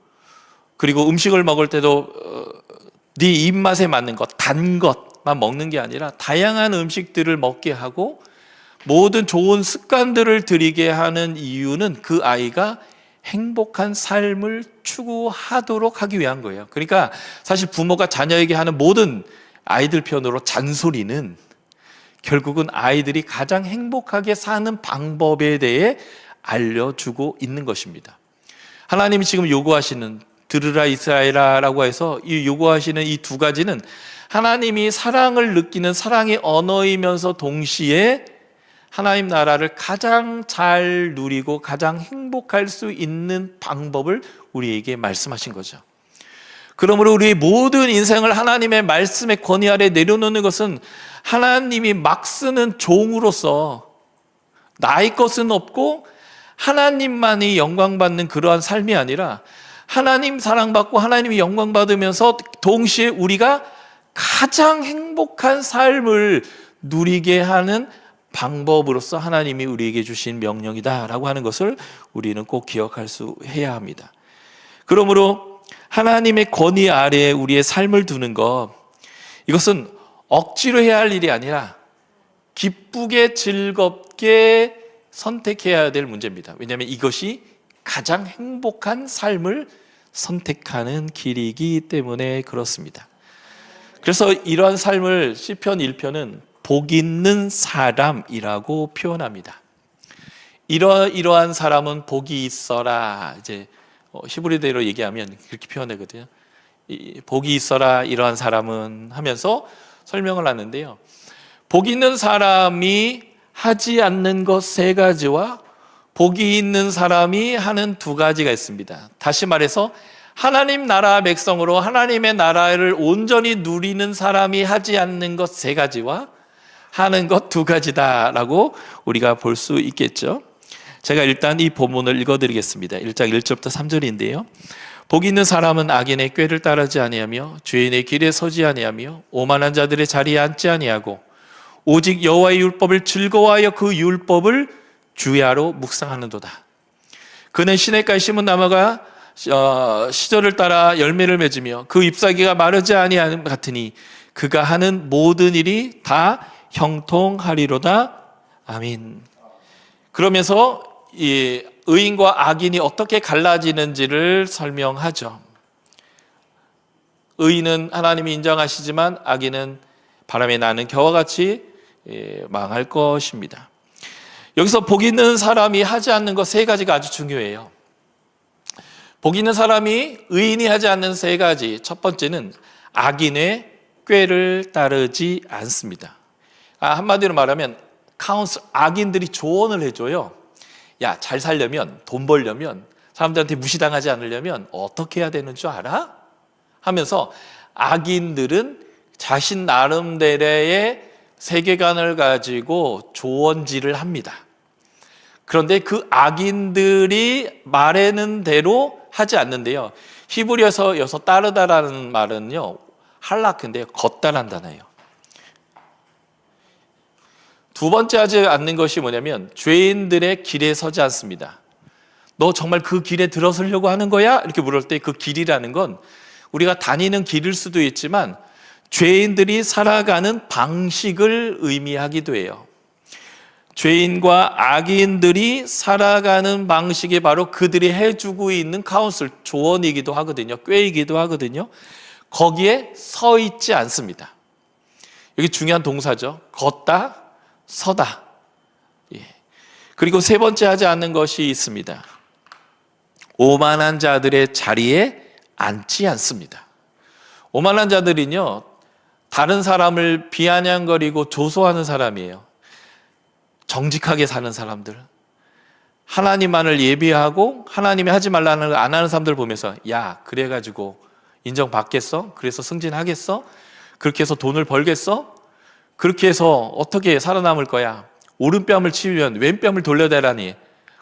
그리고 음식을 먹을 때도 네 입맛에 맞는 것, 단 것만 먹는 게 아니라 다양한 음식들을 먹게 하고 모든 좋은 습관들을 들이게 하는 이유는 그 아이가 행복한 삶을 추구하도록 하기 위한 거예요. 그러니까 사실 부모가 자녀에게 하는 모든 아이들 편으로 잔소리는 결국은 아이들이 가장 행복하게 사는 방법에 대해 알려주고 있는 것입니다. 하나님이 지금 요구하시는 들으라 이스라엘아라고 해서 이 요구하시는 이 두 가지는 하나님이 사랑을 느끼는 사랑의 언어이면서 동시에 하나님 나라를 가장 잘 누리고 가장 행복할 수 있는 방법을 우리에게 말씀하신 거죠. 그러므로 우리의 모든 인생을 하나님의 말씀의 권위 아래 내려놓는 것은 하나님이 막 쓰는 종으로서 나의 것은 없고 하나님만이 영광받는 그러한 삶이 아니라 하나님 사랑받고 하나님이 영광받으면서 동시에 우리가 가장 행복한 삶을 누리게 하는 방법으로서 하나님이 우리에게 주신 명령이다라고 하는 것을 우리는 꼭 기억할 수 해야 합니다. 그러므로 하나님의 권위 아래에 우리의 삶을 두는 것, 이것은 억지로 해야 할 일이 아니라 기쁘게 즐겁게 선택해야 될 문제입니다. 왜냐하면 이것이 가장 행복한 삶을 선택하는 길이기 때문에 그렇습니다. 그래서 이러한 삶을 시편 1편은 복 있는 사람이라고 표현합니다. 이러한 사람은 복이 있어라. 이제 히브리어로 얘기하면 그렇게 표현하거든요. 복이 있어라 이러한 사람은 하면서 설명을 하는데요. 복 있는 사람이 하지 않는 것 3가지와 복이 있는 사람이 하는 2가지가 있습니다. 다시 말해서 하나님 나라 백성으로 하나님의 나라를 온전히 누리는 사람이 하지 않는 것 3가지와 하는 것 2가지다라고 우리가 볼 수 있겠죠. 제가 일단 이 본문을 읽어드리겠습니다. 1장 1절부터 3절인데요. 복 있는 사람은 악인의 꾀를 따르지 아니하며 죄인의 길에 서지 아니하며 오만한 자들의 자리에 앉지 아니하고 오직 여호와의 율법을 즐거워하여 그 율법을 주야로 묵상하는도다. 그는 시냇가에 심은 나무가 시절을 따라 열매를 맺으며 그 잎사귀가 마르지 아니하는 같으니 그가 하는 모든 일이 다 형통하리로다. 아멘. 그러면서 이 의인과 악인이 어떻게 갈라지는지를 설명하죠. 의인은 하나님이 인정하시지만 악인은 바람에 나는 겨와 같이 망할 것입니다. 여기서 복 있는 사람이 하지 않는 것 3가지가 아주 중요해요. 복 있는 사람이 의인이 하지 않는 3가지. 첫 번째는 악인의 꾀를 따르지 않습니다. 한마디로 말하면 악인들이 조언을 해줘요. 야, 잘 살려면, 돈 벌려면, 사람들한테 무시당하지 않으려면 어떻게 해야 되는 줄 알아? 하면서 악인들은 자신 나름대로의 세계관을 가지고 조언질을 합니다. 그런데 그 악인들이 말하는 대로 하지 않는데요. 히브리어에서 여기서 따르다라는 말은요, 할라크인데요, 걷다란 단어예요. 2번째 하지 않는 것이 뭐냐면 죄인들의 길에 서지 않습니다. 너 정말 그 길에 들어서려고 하는 거야? 이렇게 물을 때 그 길이라는 건 우리가 다니는 길일 수도 있지만 죄인들이 살아가는 방식을 의미하기도 해요. 죄인과 악인들이 살아가는 방식이 바로 그들이 해주고 있는 카운슬, 조언이기도 하거든요. 꾀이기도 하거든요. 거기에 서 있지 않습니다. 여기 중요한 동사죠. 걷다, 서다. 그리고 3번째 하지 않는 것이 있습니다. 오만한 자들의 자리에 앉지 않습니다. 오만한 자들은요, 다른 사람을 비아냥거리고 조소하는 사람이에요. 정직하게 사는 사람들, 하나님만을 예비하고 하나님이 하지 말라는 걸 안 하는 사람들 보면서 야, 그래가지고 인정받겠어? 그래서 승진하겠어? 그렇게 해서 돈을 벌겠어? 그렇게 해서 어떻게 살아남을 거야? 오른뺨을 치면 왼뺨을 돌려대라니,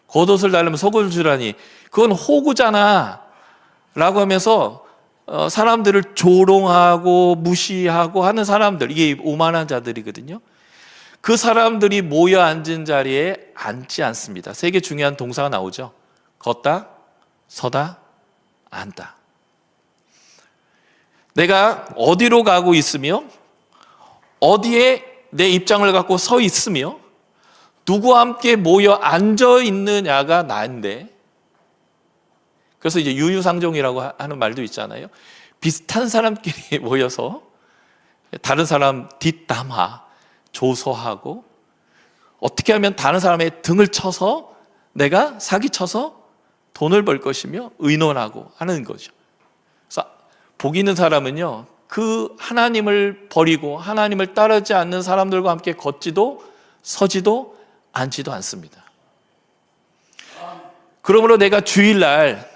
겉옷을 달라면 속옷을 주라니, 그건 호구잖아 라고 하면서 사람들을 조롱하고 무시하고 하는 사람들, 이게 오만한 자들이거든요. 그 사람들이 모여 앉은 자리에 앉지 않습니다. 3개 중요한 동사가 나오죠. 걷다, 서다, 앉다. 내가 어디로 가고 있으며 어디에 내 입장을 갖고 서 있으며 누구와 함께 모여 앉아 있느냐가 나인데, 그래서 이제 유유상종이라고 하는 말도 있잖아요. 비슷한 사람끼리 모여서 다른 사람 뒷담화, 조소하고 어떻게 하면 다른 사람의 등을 쳐서 내가 사기쳐서 돈을 벌 것이며 의논하고 하는 거죠. 그래서 복 있는 사람은요, 그 하나님을 버리고 하나님을 따르지 않는 사람들과 함께 걷지도 서지도 앉지도 않습니다. 그러므로 내가 주일날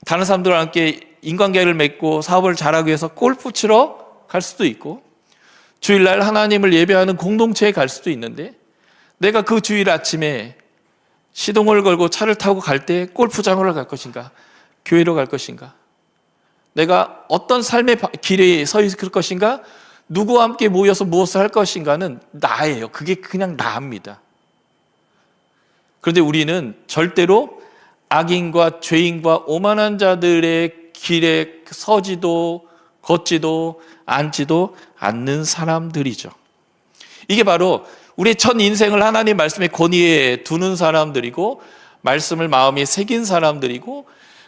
다른 사람들과 함께 인관계를 맺고 사업을 잘하기 위해서 골프 치러 갈 수도 있고, 주일날 하나님을 예배하는 공동체에 갈 수도 있는데, 내가 그 주일 아침에 시동을 걸고 차를 타고 갈 때 골프장으로 갈 것인가, 교회로 갈 것인가, 내가 어떤 삶의 길에 서 있을 것인가, 누구와 함께 모여서 무엇을 할 것인가는 나예요. 그게 그냥 나입니다. 그런데 우리는 절대로 악인과 죄인과 오만한 자들의 길에 서지도 걷지도 앉지도 않는 사람들이죠. 이게 바로 우리의 첫 인생을 하나님 말씀의 권위에 두는 사람들이고, 말씀을 마음에 새긴 사람들이고,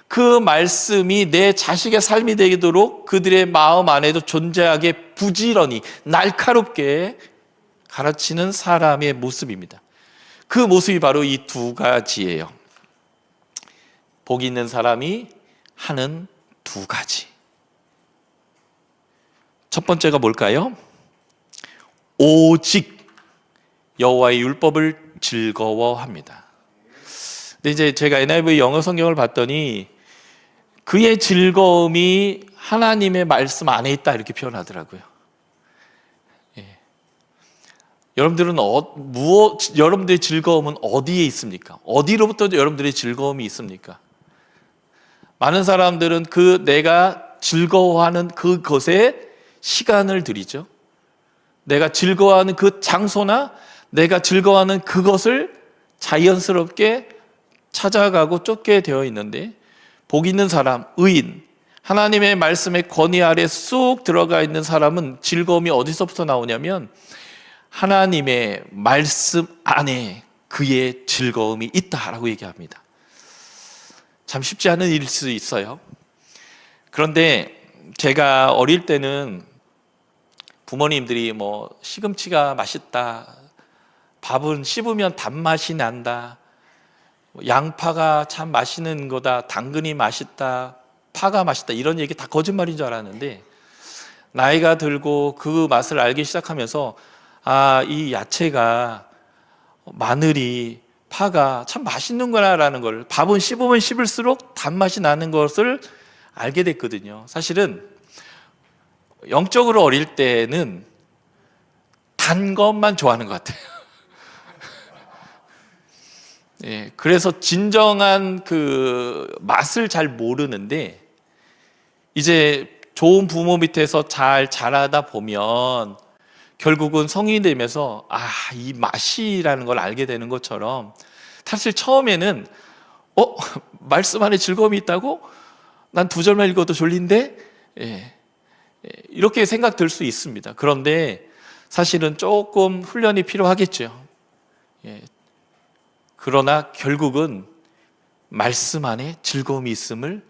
그 말씀이 내 자식의 삶이 되도록 그들의 마음 안에도 존재하게 부지런히 날카롭게 가르치는 사람의 모습입니다. 그 모습이 바로 이 두 가지예요. 복 있는 사람이 하는 두 가지. 첫 번째가 뭘까요? 오직 여호와의 율법을 즐거워합니다. 근데 이제 제가 NIV 영어 성경을 봤더니 그의 즐거움이 하나님의 말씀 안에 있다, 이렇게 표현하더라고요. 예. 여러분들은 여러분들의 즐거움은 어디에 있습니까? 어디로부터 여러분들의 즐거움이 있습니까? 많은 사람들은 내가 즐거워하는 그것에 시간을 들이죠. 내가 즐거워하는 그 장소나 내가 즐거워하는 그것을 자연스럽게 찾아가고 쫓게 되어 있는데, 복 있는 사람, 의인, 하나님의 말씀의 권위 아래 쑥 들어가 있는 사람은 즐거움이 어디서부터 나오냐면 하나님의 말씀 안에 그의 즐거움이 있다라고 얘기합니다. 참 쉽지 않은 일일 수 있어요. 그런데 제가 어릴 때는 부모님들이 시금치가 맛있다, 밥은 씹으면 단맛이 난다, 양파가 참 맛있는 거다, 당근이 맛있다, 파가 맛있다, 이런 얘기 다 거짓말인 줄 알았는데, 나이가 들고 그 맛을 알기 시작하면서 이 야채가, 마늘이, 파가 참 맛있는구나라는 걸, 밥은 씹으면 씹을수록 단맛이 나는 것을 알게 됐거든요. 사실은 영적으로 어릴 때는 단 것만 좋아하는 것 같아요. 예, 그래서 진정한 그 맛을 잘 모르는데, 이제 좋은 부모 밑에서 잘 자라다 보면 결국은 성인이 되면서 이 맛이라는 걸 알게 되는 것처럼, 사실 처음에는 말씀 안에 즐거움이 있다고? 난 두 절만 읽어도 졸린데? 이렇게 생각 들 수 있습니다. 그런데 사실은 조금 훈련이 필요하겠죠. 그러나 결국은 말씀 안에 즐거움이 있음을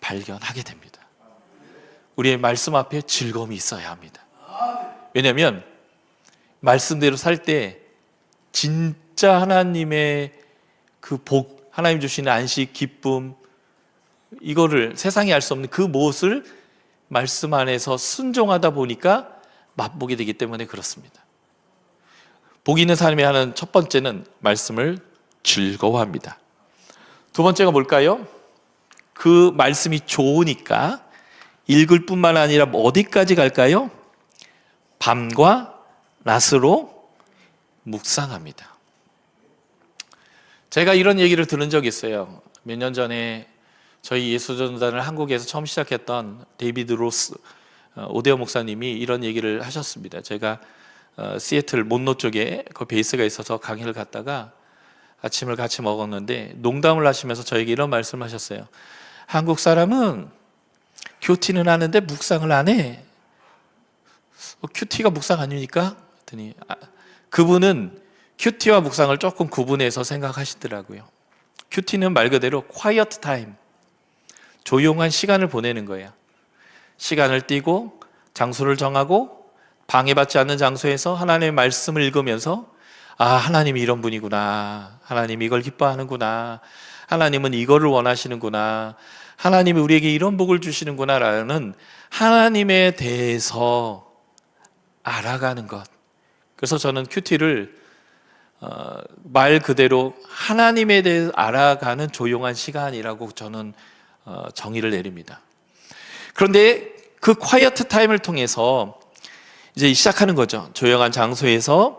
발견하게 됩니다. 우리의 말씀 앞에 즐거움이 있어야 합니다. 왜냐하면 말씀대로 살 때 진짜 하나님의 그 복, 하나님 주시는 안식, 기쁨, 이거를 세상이 알 수 없는 그 무엇을 말씀 안에서 순종하다 보니까 맛보게 되기 때문에 그렇습니다. 복 있는 사람이 하는 첫 번째는 말씀을 즐거워합니다. 두 번째가 뭘까요? 그 말씀이 좋으니까 읽을 뿐만 아니라 어디까지 갈까요? 밤과 낮으로 묵상합니다. 제가 이런 얘기를 들은 적이 있어요. 몇 년 전에 저희 예수전단을 한국에서 처음 시작했던 데이비드 로스 오데오 목사님이 이런 얘기를 하셨습니다. 제가 시애틀 몬로 쪽에 그 베이스가 있어서 강의를 갔다가 아침을 같이 먹었는데 농담을 하시면서 저에게 이런 말씀을 하셨어요. 한국 사람은 큐티는 하는데 묵상을 안 해. 큐티가 묵상 아닙니까? 그랬더니 그분은 큐티와 묵상을 조금 구분해서 생각하시더라고요. 큐티는 말 그대로 quiet time, 조용한 시간을 보내는 거예요. 시간을 띄고 장소를 정하고 방해받지 않는 장소에서 하나님의 말씀을 읽으면서 하나님이 이런 분이구나, 하나님이 이걸 기뻐하는구나, 하나님은 이거를 원하시는구나, 하나님이 우리에게 이런 복을 주시는구나 라는 하나님에 대해서 알아가는 것. 그래서 저는 큐티를 말 그대로 하나님에 대해 알아가는 조용한 시간이라고 저는 정의를 내립니다. 그런데 그 콰이어트 타임을 통해서 이제 시작하는 거죠. 조용한 장소에서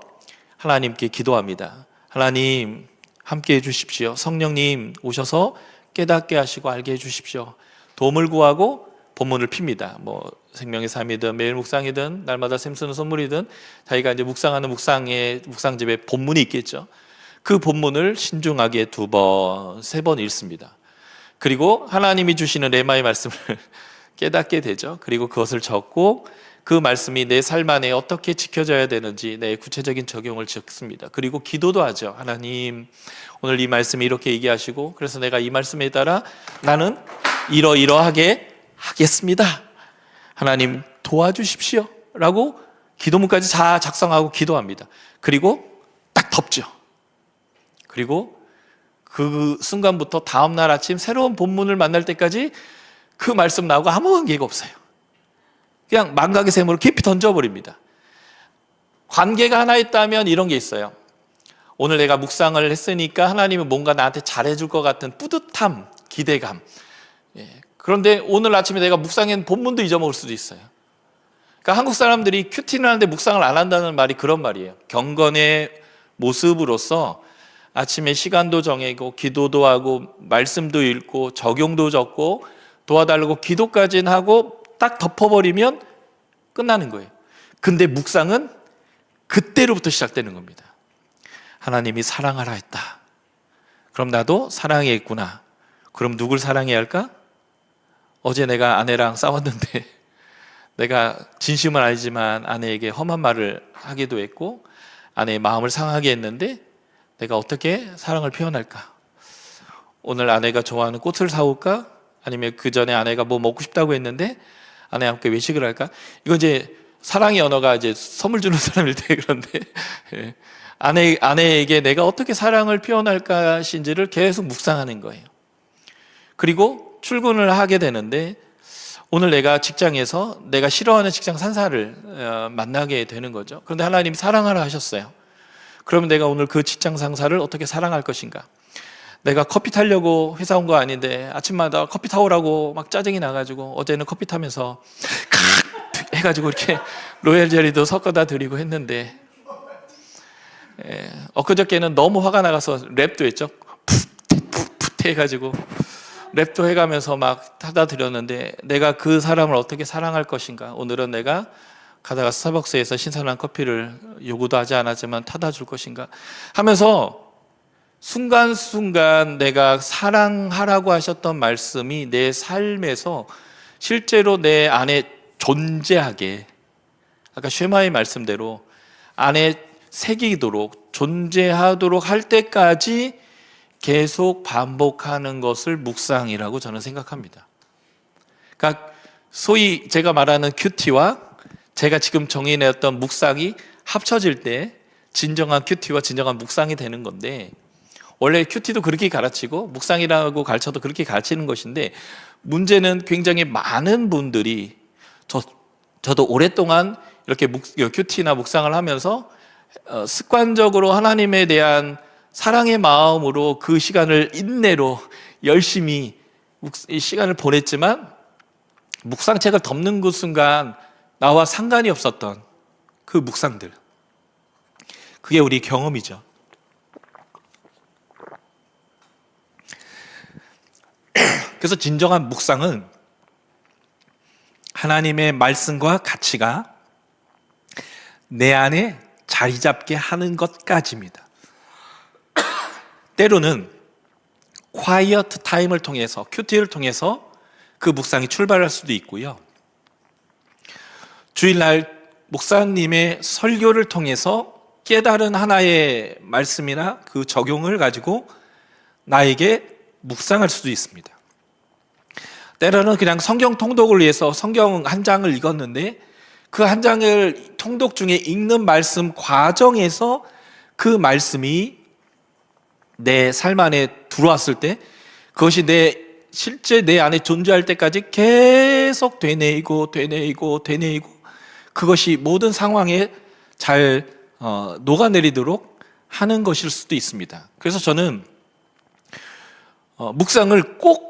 하나님께 기도합니다. 하나님 함께 해주십시오. 성령님 오셔서 깨닫게 하시고 알게 해주십시오. 도움을 구하고 본문을 핍니다. 뭐 생명의 삶이든 매일 묵상이든 날마다 샘쓰는 선물이든 자기가 이제 묵상하는 묵상집에 본문이 있겠죠. 그 본문을 신중하게 2번, 3번 읽습니다. 그리고 하나님이 주시는 레마의 말씀을 깨닫게 되죠. 그리고 그것을 적고 그 말씀이 내 삶 안에 어떻게 지켜져야 되는지 내 구체적인 적용을 적습니다. 그리고 기도도 하죠. 하나님, 오늘 이 말씀이 이렇게 얘기하시고 그래서 내가 이 말씀에 따라 나는 이러이러하게 하겠습니다. 하나님 도와주십시오 라고 기도문까지 다 작성하고 기도합니다. 그리고 딱 덮죠. 그리고 그 순간부터 다음날 아침 새로운 본문을 만날 때까지 그 말씀 나오고 아무 관계가 없어요. 그냥 망각의 샘으로 깊이 던져버립니다. 관계가 하나 있다면 이런 게 있어요. 오늘 내가 묵상을 했으니까 하나님이 뭔가 나한테 잘해줄 것 같은 뿌듯함, 기대감. 그런데 오늘 아침에 내가 묵상한 본문도 잊어먹을 수도 있어요. 그러니까 한국 사람들이 큐티는 하는데 묵상을 안 한다는 말이 그런 말이에요. 경건의 모습으로서 아침에 시간도 정하고 기도도 하고 말씀도 읽고 적용도 적고 도와달라고 기도까지는 하고 딱 덮어버리면 끝나는 거예요. 근데 묵상은 그때로부터 시작되는 겁니다. 하나님이 사랑하라 했다. 그럼 나도 사랑해야겠구나. 그럼 누굴 사랑해야 할까? 어제 내가 아내랑 싸웠는데 내가 진심은 아니지만 아내에게 험한 말을 하기도 했고 아내의 마음을 상하게 했는데 내가 어떻게 사랑을 표현할까? 오늘 아내가 좋아하는 꽃을 사올까? 아니면 그 전에 아내가 뭐 먹고 싶다고 했는데 아내와 함께 외식을 할까? 이건 이제 사랑의 언어가 이제 선물 주는 사람일 때 그런데 아내에게 내가 어떻게 사랑을 표현할까 신지를 계속 묵상하는 거예요. 그리고 출근을 하게 되는데 오늘 내가 직장에서 내가 싫어하는 직장 상사를 만나게 되는 거죠. 그런데 하나님이 사랑하라 하셨어요. 그러면 내가 오늘 그 직장 상사를 어떻게 사랑할 것인가? 내가 커피 타려고 회사 온 거 아닌데 아침마다 커피 타오라고 막 짜증이 나가지고 어제는 커피 타면서 해가지고 이렇게 로얄 젤리도 섞어다 드리고 했는데 엊그저께는 너무 화가 나가서 랩도 했죠. 풋 해가지고 랩도 해가면서 막 타다 드렸는데 내가 그 사람을 어떻게 사랑할 것인가? 오늘은 내가 가다가 스타벅스에서 신선한 커피를 요구도 하지 않았지만 타다 줄 것인가? 하면서 순간순간 내가 사랑하라고 하셨던 말씀이 내 삶에서 실제로 내 안에 존재하게, 아까 쉐마의 말씀대로 안에 새기도록 존재하도록 할 때까지 계속 반복하는 것을 묵상이라고 저는 생각합니다. 그러니까 소위 제가 말하는 큐티와 제가 지금 정의내었던 묵상이 합쳐질 때 진정한 큐티와 진정한 묵상이 되는 건데, 원래 큐티도 그렇게 가르치고 묵상이라고 가르쳐도 그렇게 가르치는 것인데, 문제는 굉장히 많은 분들이 저도 오랫동안 이렇게 큐티나 묵상을 하면서 습관적으로 하나님에 대한 사랑의 마음으로 그 시간을 인내로 열심히 이 시간을 보냈지만 묵상책을 덮는 그 순간 나와 상관이 없었던 그 묵상들, 그게 우리 경험이죠. 그래서 진정한 묵상은 하나님의 말씀과 가치가 내 안에 자리 잡게 하는 것까지입니다. 때로는 콰이어트 타임을 통해서, 큐티를 통해서 그 묵상이 출발할 수도 있고요. 주일날 목사님의 설교를 통해서 깨달은 하나의 말씀이나 그 적용을 가지고 나에게 묵상할 수도 있습니다. 때로는 그냥 성경 통독을 위해서 성경 한 장을 읽었는데 그 한 장을 통독 중에 읽는 말씀 과정에서 그 말씀이 내 삶 안에 들어왔을 때 그것이 실제 내 안에 존재할 때까지 계속 되뇌이고 그것이 모든 상황에 잘 녹아내리도록 하는 것일 수도 있습니다. 그래서 저는 묵상을 꼭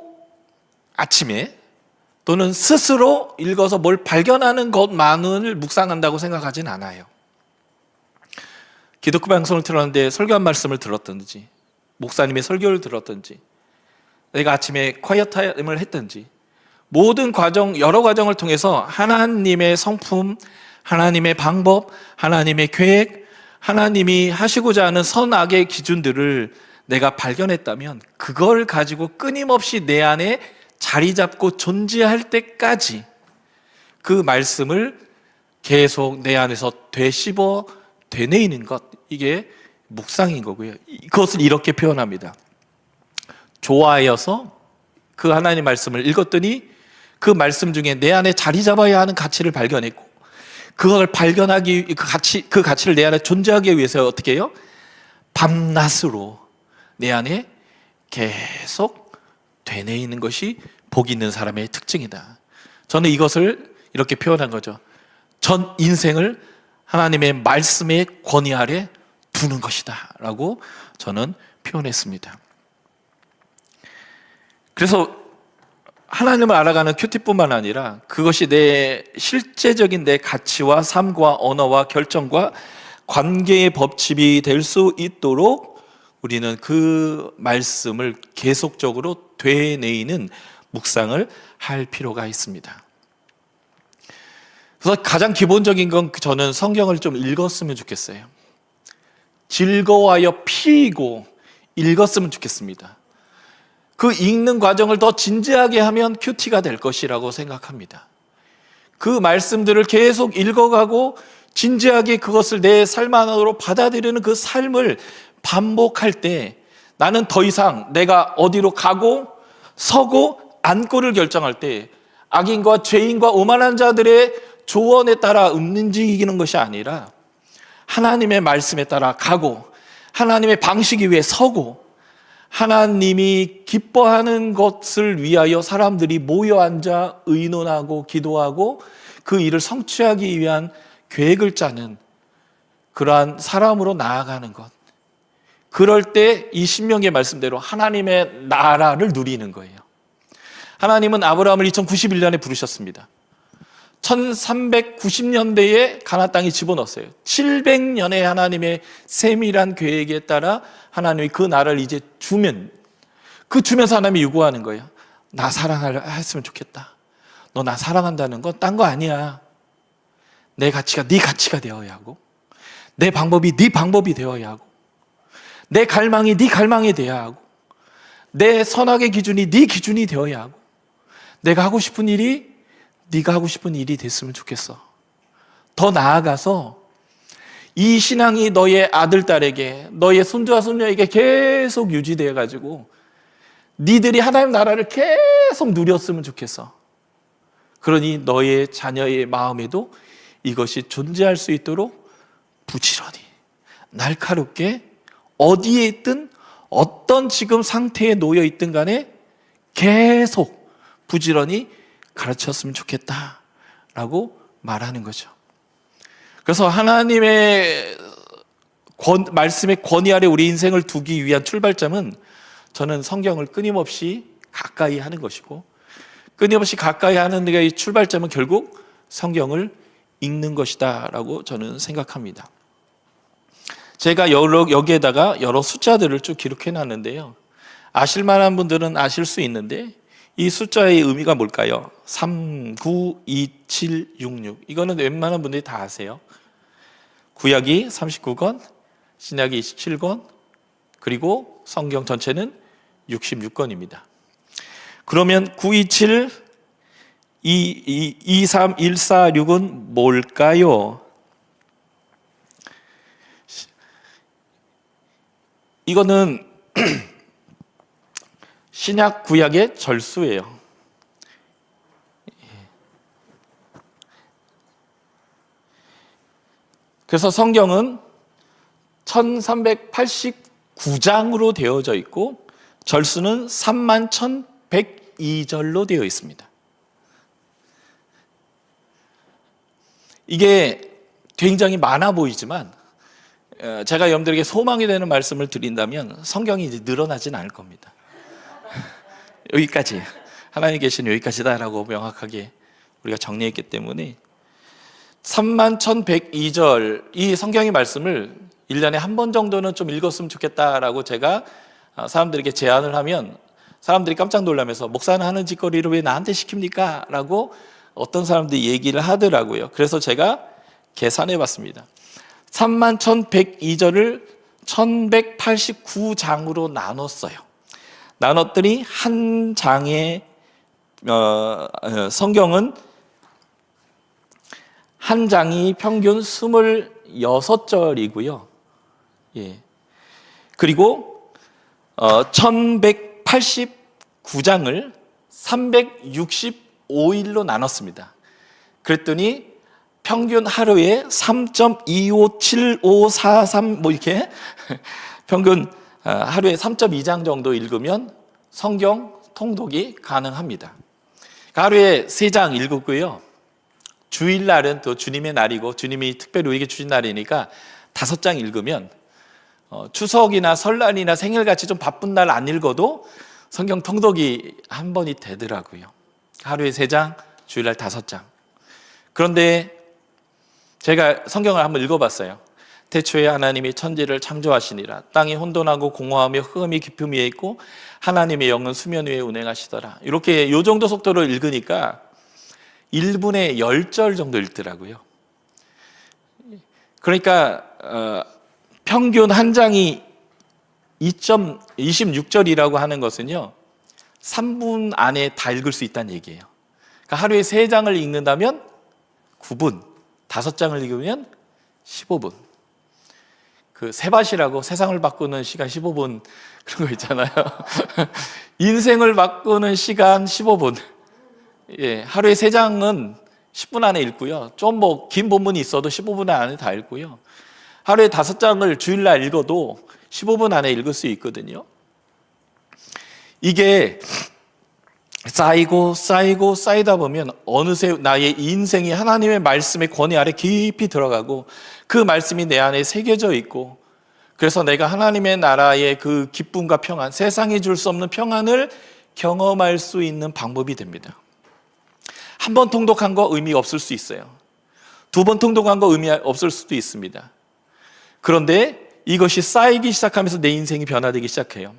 아침에 또는 스스로 읽어서 뭘 발견하는 것만을 묵상한다고 생각하진 않아요. 기독교 방송을 틀었는데 설교한 말씀을 들었든지, 목사님의 설교를 들었든지, 내가 아침에 콰이어 타임을 했든지, 모든 과정, 여러 과정을 통해서 하나님의 성품, 하나님의 방법, 하나님의 계획, 하나님이 하시고자 하는 선악의 기준들을 내가 발견했다면 그걸 가지고 끊임없이 내 안에 자리 잡고 존재할 때까지 그 말씀을 계속 내 안에서 되씹어 되뇌이는 것, 이게 묵상인 거고요. 그것을 이렇게 표현합니다. 좋아하여서 그 하나님 말씀을 읽었더니 그 말씀 중에 내 안에 자리 잡아야 하는 가치를 발견했고, 그걸 발견하기, 그 가치를 내 안에 존재하기 위해서 어떻게 해요? 밤낮으로 내 안에 계속 되뇌이는 것이 복 있는 사람의 특징이다. 저는 이것을 이렇게 표현한 거죠. 전 인생을 하나님의 말씀의 권위 아래 두는 것이다 라고 저는 표현했습니다. 그래서 하나님을 알아가는 큐티뿐만 아니라 그것이 내 실제적인 내 가치와 삶과 언어와 결정과 관계의 법칙이 될 수 있도록 우리는 그 말씀을 계속적으로 되뇌이는 묵상을 할 필요가 있습니다. 그래서 가장 기본적인 건 저는 성경을 좀 읽었으면 좋겠어요. 즐거워하여 피고 읽었으면 좋겠습니다. 그 읽는 과정을 더 진지하게 하면 큐티가 될 것이라고 생각합니다. 그 말씀들을 계속 읽어가고 진지하게 그것을 내 삶 안으로 받아들이는 그 삶을 반복할 때 나는 더 이상 내가 어디로 가고 서고 앉고를 결정할 때 악인과 죄인과 오만한 자들의 조언에 따라 움직이는 것이 아니라 하나님의 말씀에 따라 가고 하나님의 방식 위에 서고 하나님이 기뻐하는 것을 위하여 사람들이 모여 앉아 의논하고 기도하고 그 일을 성취하기 위한 계획을 짜는 그러한 사람으로 나아가는 것. 그럴 때 이 신명기의 말씀대로 하나님의 나라를 누리는 거예요. 하나님은 아브라함을 2091년에 부르셨습니다. 1390년대에 가나안 땅에 집어넣었어요. 700년의 하나님의 세밀한 계획에 따라 하나님이 그 나라를 이제 주면서 하나님이 요구하는 거예요. 나 사랑했으면 좋겠다. 너 나 사랑한다는 건 딴 거 아니야. 내 가치가 네 가치가 되어야 하고, 내 방법이 네 방법이 되어야 하고, 내 갈망이 네 갈망이 되어야 하고, 내 선악의 기준이 네 기준이 되어야 하고, 내가 하고 싶은 일이 네가 하고 싶은 일이 됐으면 좋겠어. 더 나아가서 이 신앙이 너의 아들, 딸에게, 너의 손주와 손녀에게 계속 유지되어 가지고 니들이 하나님 나라를 계속 누렸으면 좋겠어. 그러니 너의 자녀의 마음에도 이것이 존재할 수 있도록 부지런히 날카롭게 어디에 있든 어떤 지금 상태에 놓여 있든 간에 계속 부지런히 가르쳤으면 좋겠다라고 말하는 거죠. 그래서 하나님의 말씀의 권위 아래 우리 인생을 두기 위한 출발점은 저는 성경을 끊임없이 가까이 하는 것이고, 끊임없이 가까이 하는 데의 출발점은 결국 성경을 읽는 것이다라고 저는 생각합니다. 제가 여기에다가 여러 숫자들을 쭉 기록해 놨는데요. 아실 만한 분들은 아실 수 있는데 이 숫자의 의미가 뭘까요? 3, 9, 2, 7, 6, 6. 이거는 웬만한 분들이 다 아세요. 구약이 39권, 신약이 27권, 그리고 성경 전체는 66권입니다. 그러면 9, 2, 7, 2, 3, 1, 4, 6은 뭘까요? 이거는 신약 구약의 절수예요. 그래서 성경은 1389장으로 되어져 있고 절수는 31,102절로 되어 있습니다. 이게 굉장히 많아 보이지만 제가 여러분들에게 소망이 되는 말씀을 드린다면 성경이 이제 늘어나진 않을 겁니다. 여기까지. 하나님 계신 여기까지다라고 명확하게 우리가 정리했기 때문에 31,102절 이 성경의 말씀을 1년에 한 번 정도는 좀 읽었으면 좋겠다라고 제가 사람들에게 제안을 하면 사람들이 깜짝 놀라면서 목사는 하는 짓거리를 왜 나한테 시킵니까? 라고 어떤 사람들이 얘기를 하더라고요. 그래서 제가 계산해 봤습니다. 31,102절을 1189장으로 나눴어요. 나눴더니 한 장의 성경은 한 장이 평균 26절이고요. 예. 그리고 1189장을 365일로 나눴습니다. 그랬더니 평균 하루에 3.257543 뭐 이렇게 평균 하루에 3.2장 정도 읽으면 성경 통독이 가능합니다. 하루에 3장 읽었고요. 주일날은 또 주님의 날이고 주님이 특별히 우리에게 주신 날이니까 5장 읽으면 추석이나 설날이나 생일같이 좀 바쁜 날 안 읽어도 성경 통독이 한 번이 되더라고요. 하루에 3장, 주일날 5장. 그런데 제가 성경을 한번 읽어봤어요. 태초에 하나님이 천지를 창조하시니라. 땅이 혼돈하고 공허하며 흑암이 깊음 위에 있고 하나님의 영은 수면 위에 운행하시더라. 이렇게 요 정도 속도로 읽으니까 1분에 10절 정도 읽더라고요. 그러니까 평균 한 장이 2.26절이라고 하는 것은요 3분 안에 다 읽을 수 있다는 얘기예요. 그러니까 하루에 3장을 읽는다면 9분, 5장을 읽으면 15분. 그 세밭이라고 세상을 바꾸는 시간 15분 그런 거 있잖아요. 인생을 바꾸는 시간 15분. 예, 하루에 3장은 10분 안에 읽고요. 좀 뭐 긴 본문이 있어도 15분 안에 다 읽고요. 하루에 5장을 주일날 읽어도 15분 안에 읽을 수 있거든요. 이게 쌓이다 보면 어느새 나의 인생이 하나님의 말씀의 권위 아래 깊이 들어가고 그 말씀이 내 안에 새겨져 있고 그래서 내가 하나님의 나라의 그 기쁨과 평안, 세상이 줄 수 없는 평안을 경험할 수 있는 방법이 됩니다. 한 번 통독한 거 의미 없을 수 있어요. 2번 통독한 거 의미 없을 수도 있습니다. 그런데 이것이 쌓이기 시작하면서 내 인생이 변화되기 시작해요.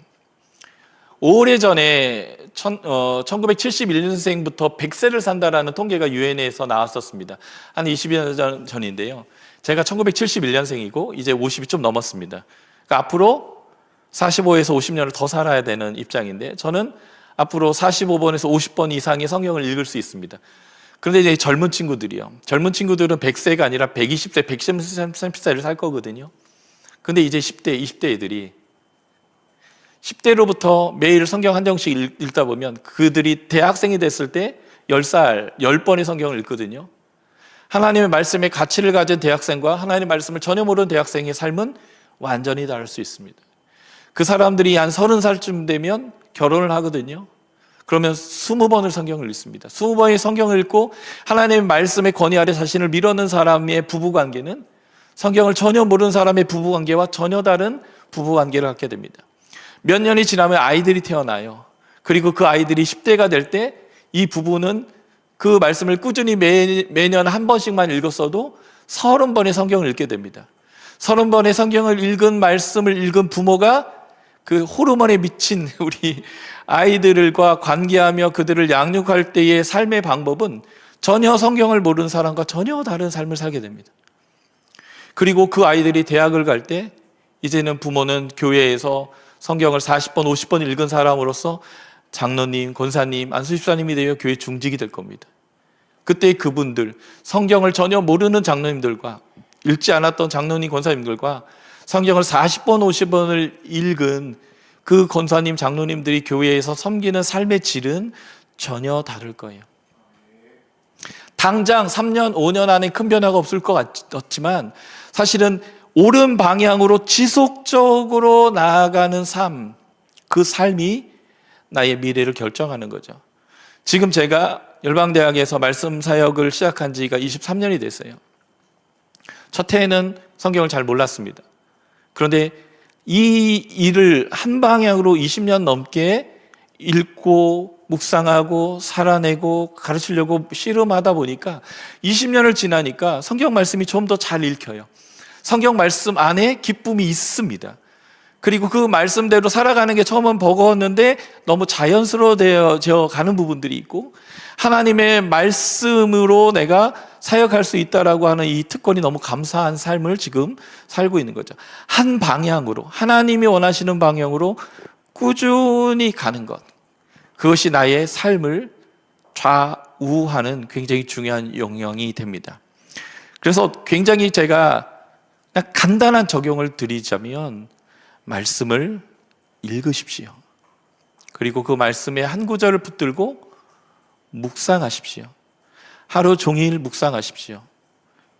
오래전에 1971년생부터 100세를 산다라는 통계가 유엔에서 나왔었습니다. 한 20년 전인데요. 제가 1971년생이고 이제 50이 좀 넘었습니다. 그러니까 앞으로 45에서 50년을 더 살아야 되는 입장인데 저는 앞으로 45번에서 50번 이상의 성경을 읽을 수 있습니다. 그런데 이제 젊은 친구들이요. 젊은 친구들은 100세가 아니라 120세, 130세를 살 거거든요. 근데 이제 10대, 20대 애들이 10대로부터 매일 성경 한 장씩 읽다 보면 그들이 대학생이 됐을 때 10살, 10번의 성경을 읽거든요. 하나님의 말씀에 가치를 가진 대학생과 하나님의 말씀을 전혀 모르는 대학생의 삶은 완전히 다를 수 있습니다. 그 사람들이 한 30살쯤 되면 결혼을 하거든요. 그러면 20번을 성경을 읽습니다. 20번의 성경을 읽고 하나님의 말씀의 권위 아래 자신을 밀어넣는 사람의 부부관계는 성경을 전혀 모르는 사람의 부부관계와 전혀 다른 부부관계를 갖게 됩니다. 몇 년이 지나면 아이들이 태어나요. 그리고 그 아이들이 10대가 될 때 이 부부는 그 말씀을 꾸준히 매년 한 번씩만 읽었어도 30번의 성경을 읽게 됩니다. 30번의 성경을 읽은 말씀을 읽은 부모가 그 호르몬에 미친 우리 아이들과 관계하며 그들을 양육할 때의 삶의 방법은 전혀 성경을 모르는 사람과 전혀 다른 삶을 살게 됩니다. 그리고 그 아이들이 대학을 갈 때 이제는 부모는 교회에서 성경을 40번, 50번 읽은 사람으로서 장로님, 권사님, 안수집사님이 되어 교회 중직이 될 겁니다. 그때 그분들, 성경을 전혀 모르는 장로님들과 읽지 않았던 장로님, 권사님들과 성경을 40번, 50번을 읽은 그 권사님, 장로님들이 교회에서 섬기는 삶의 질은 전혀 다를 거예요. 당장 3년, 5년 안에 큰 변화가 없을 것 같지만 사실은 옳은 방향으로 지속적으로 나아가는 삶, 그 삶이 나의 미래를 결정하는 거죠. 지금 제가 열방대학에서 말씀 사역을 시작한 지가 23년이 됐어요. 첫 해에는 성경을 잘 몰랐습니다. 그런데 이 일을 한 방향으로 20년 넘게 읽고 묵상하고 살아내고 가르치려고 씨름하다 보니까 20년을 지나니까 성경 말씀이 좀 더 잘 읽혀요. 성경 말씀 안에 기쁨이 있습니다. 그리고 그 말씀대로 살아가는 게 처음은 버거웠는데 너무 자연스러워져 가는 부분들이 있고, 하나님의 말씀으로 내가 사역할 수 있다라고 하는 이 특권이 너무 감사한 삶을 지금 살고 있는 거죠. 한 방향으로, 하나님이 원하시는 방향으로 꾸준히 가는 것, 그것이 나의 삶을 좌우하는 굉장히 중요한 영역이 됩니다. 그래서 굉장히 제가 그냥 간단한 적용을 드리자면, 말씀을 읽으십시오. 그리고 그 말씀의 한 구절을 붙들고 묵상하십시오. 하루 종일 묵상하십시오.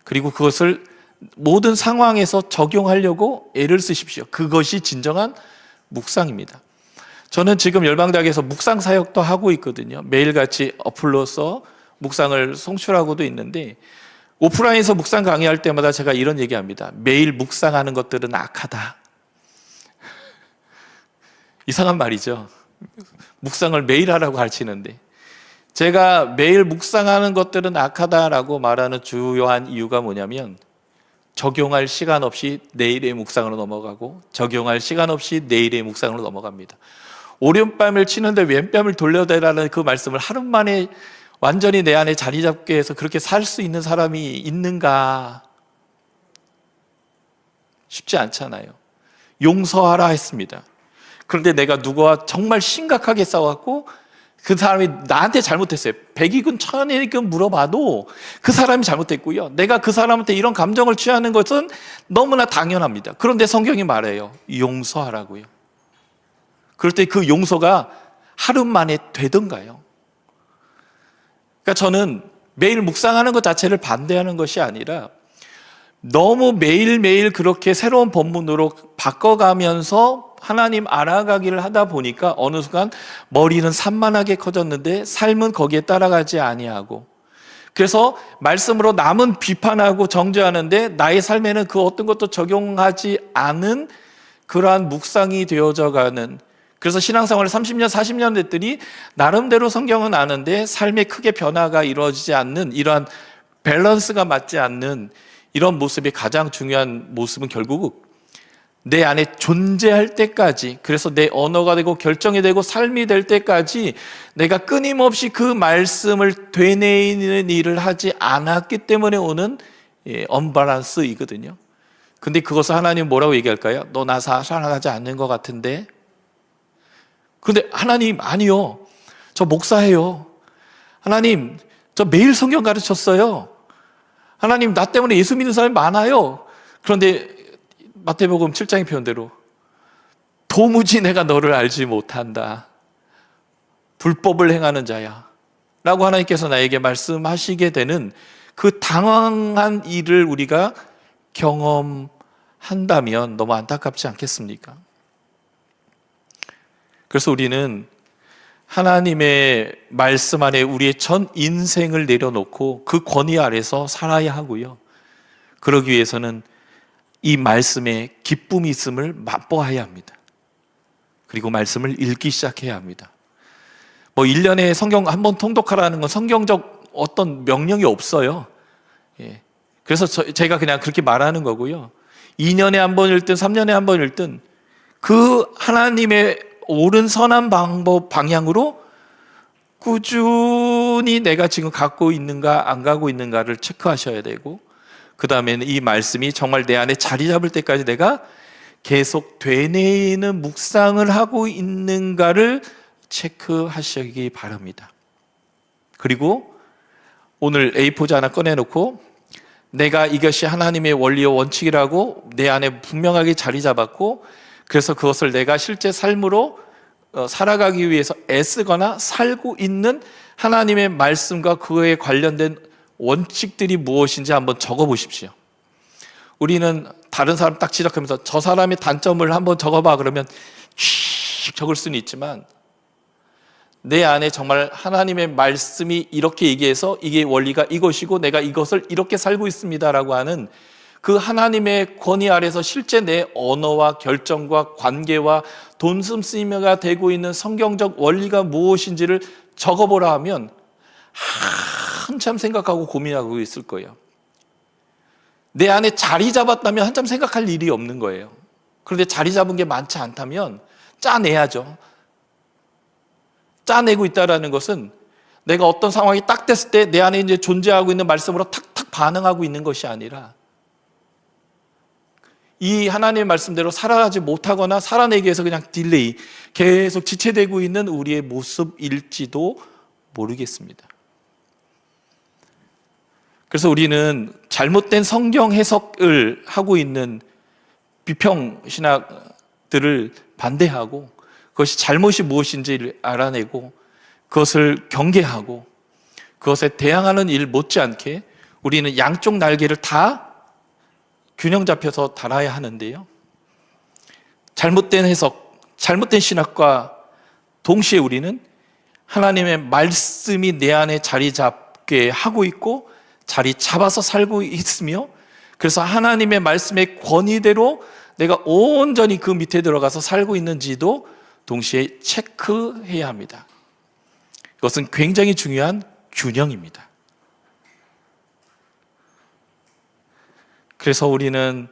그리고 그것을 모든 상황에서 적용하려고 애를 쓰십시오. 그것이 진정한 묵상입니다. 저는 지금 열방대학에서 묵상 사역도 하고 있거든요. 매일같이 어플로서 묵상을 송출하고도 있는데, 오프라인에서 묵상 강의할 때마다 제가 이런 얘기합니다. 매일 묵상하는 것들은 악하다. 이상한 말이죠. 묵상을 매일 하라고 가르치는데, 제가 매일 묵상하는 것들은 악하다라고 말하는 주요한 이유가 뭐냐면, 적용할 시간 없이 내일의 묵상으로 넘어가고 적용할 시간 없이 내일의 묵상으로 넘어갑니다. 오른뺨을 치는데 왼뺨을 돌려대라는 그 말씀을 하루 만에 완전히 내 안에 자리 잡게 해서 그렇게 살 수 있는 사람이 있는가? 쉽지 않잖아요. 용서하라 했습니다. 그런데 내가 누구와 정말 심각하게 싸웠고 그 사람이 나한테 잘못했어요. 100이건 1000이건 물어봐도 그 사람이 잘못했고요. 내가 그 사람한테 이런 감정을 취하는 것은 너무나 당연합니다. 그런데 성경이 말해요. 용서하라고요. 그럴 때 그 용서가 하루 만에 되던가요? 그러니까 저는 매일 묵상하는 것 자체를 반대하는 것이 아니라, 너무 매일매일 그렇게 새로운 본문으로 바꿔가면서 하나님 알아가기를 하다 보니까 어느 순간 머리는 산만하게 커졌는데 삶은 거기에 따라가지 아니하고, 그래서 말씀으로 남은 비판하고 정죄하는데 나의 삶에는 그 어떤 것도 적용하지 않은 그러한 묵상이 되어져 가는, 그래서 신앙생활을 30년 40년 됐더니 나름대로 성경은 아는데 삶에 크게 변화가 이루어지지 않는, 이러한 밸런스가 맞지 않는 이런 모습이 가장 중요한 모습은 결국 내 안에 존재할 때까지, 그래서 내 언어가 되고 결정이 되고 삶이 될 때까지 내가 끊임없이 그 말씀을 되뇌이는 일을 하지 않았기 때문에 오는 언밸런스이거든요. 근데 그것을 하나님 뭐라고 얘기할까요? 너 나 사랑하지 않는 것 같은데? 그런데 하나님, 아니요, 저 목사예요. 하나님, 저 매일 성경 가르쳤어요. 하나님, 나 때문에 예수 믿는 사람이 많아요. 그런데 마태복음 7장의 표현대로 도무지 내가 너를 알지 못한다. 불법을 행하는 자야 라고 하나님께서 나에게 말씀하시게 되는 그 당황한 일을 우리가 경험한다면 너무 안타깝지 않겠습니까? 그래서 우리는 하나님의 말씀 안에 우리의 전 인생을 내려놓고 그 권위 아래서 살아야 하고요. 그러기 위해서는 이 말씀에 기쁨이 있음을 맛보아야 합니다. 그리고 말씀을 읽기 시작해야 합니다. 1년에 성경 한 번 통독하라는 건 성경적 어떤 명령이 없어요. 그래서 제가 그냥 그렇게 말하는 거고요. 2년에 한 번 읽든 3년에 한 번 읽든 그 하나님의 옳은 선한 방향으로 꾸준히 내가 지금 갖고 있는가 안 갖고 있는가를 체크하셔야 되고, 그 다음에는 이 말씀이 정말 내 안에 자리 잡을 때까지 내가 계속 되뇌이는 묵상을 하고 있는가를 체크하시기 바랍니다. 그리고 오늘 A4지 하나 꺼내놓고 내가 이것이 하나님의 원리와 원칙이라고 내 안에 분명하게 자리 잡았고, 그래서 그것을 내가 실제 삶으로 살아가기 위해서 애쓰거나 살고 있는 하나님의 말씀과 그에 관련된 원칙들이 무엇인지 한번 적어보십시오. 우리는 다른 사람 딱 지적하면서 저 사람의 단점을 한번 적어봐 그러면 씩 적을 수는 있지만, 내 안에 정말 하나님의 말씀이 이렇게 얘기해서 이게 원리가 이것이고 내가 이것을 이렇게 살고 있습니다라고 하는 그 하나님의 권위 아래서 실제 내 언어와 결정과 관계와 돈 쓰임새가 되고 있는 성경적 원리가 무엇인지를 적어보라 하면 한참 생각하고 고민하고 있을 거예요. 내 안에 자리 잡았다면 한참 생각할 일이 없는 거예요. 그런데 자리 잡은 게 많지 않다면 짜내야죠. 짜내고 있다는 것은 내가 어떤 상황이 딱 됐을 때 내 안에 이제 존재하고 있는 말씀으로 탁탁 반응하고 있는 것이 아니라 이 하나님의 말씀대로 살아가지 못하거나 살아내기 위해서 그냥 딜레이, 계속 지체되고 있는 우리의 모습일지도 모르겠습니다. 그래서 우리는 잘못된 성경 해석을 하고 있는 비평 신학들을 반대하고 그것이 잘못이 무엇인지를 알아내고 그것을 경계하고 그것에 대항하는 일 못지않게 우리는 양쪽 날개를 다 균형 잡혀서 달아야 하는데요. 잘못된 해석, 잘못된 신학과 동시에 우리는 하나님의 말씀이 내 안에 자리 잡게 하고 있고 자리 잡아서 살고 있으며 그래서 하나님의 말씀의 권위대로 내가 온전히 그 밑에 들어가서 살고 있는지도 동시에 체크해야 합니다. 이것은 굉장히 중요한 균형입니다. 그래서 우리는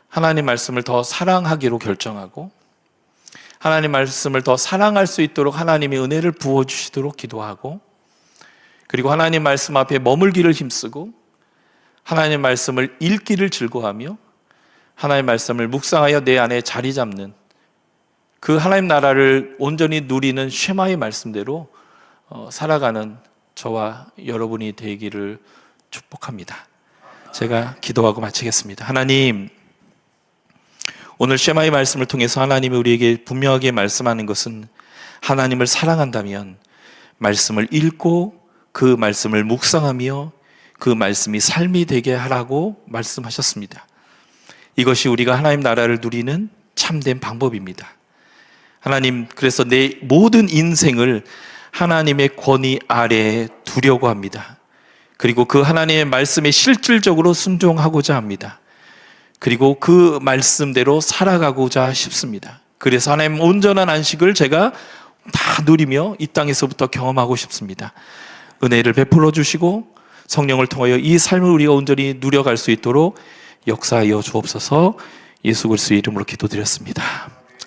하나님 말씀을 더 사랑하기로 결정하고 하나님 말씀을 더 사랑할 수 있도록 하나님의 은혜를 부어주시도록 기도하고 그리고 하나님 말씀 앞에 머물기를 힘쓰고 하나님 말씀을 읽기를 즐거워하며 하나님 말씀을 묵상하여 내 안에 자리 잡는 그 하나님 나라를 온전히 누리는 쉐마의 말씀대로 살아가는 저와 여러분이 되기를 축복합니다. 제가 기도하고 마치겠습니다. 하나님, 오늘 쉐마의 말씀을 통해서 하나님이 우리에게 분명하게 말씀하는 것은 하나님을 사랑한다면 말씀을 읽고 그 말씀을 묵상하며 그 말씀이 삶이 되게 하라고 말씀하셨습니다. 이것이 우리가 하나님 나라를 누리는 참된 방법입니다. 하나님, 그래서 내 모든 인생을 하나님의 권위 아래에 두려고 합니다. 그리고 그 하나님의 말씀에 실질적으로 순종하고자 합니다. 그리고 그 말씀대로 살아가고자 싶습니다. 그래서 하나님 온전한 안식을 제가 다 누리며 이 땅에서부터 경험하고 싶습니다. 은혜를 베풀어 주시고 성령을 통하여 이 삶을 우리가 온전히 누려갈 수 있도록 역사하여 주옵소서. 예수 그리스도의 이름으로 기도드렸습니다.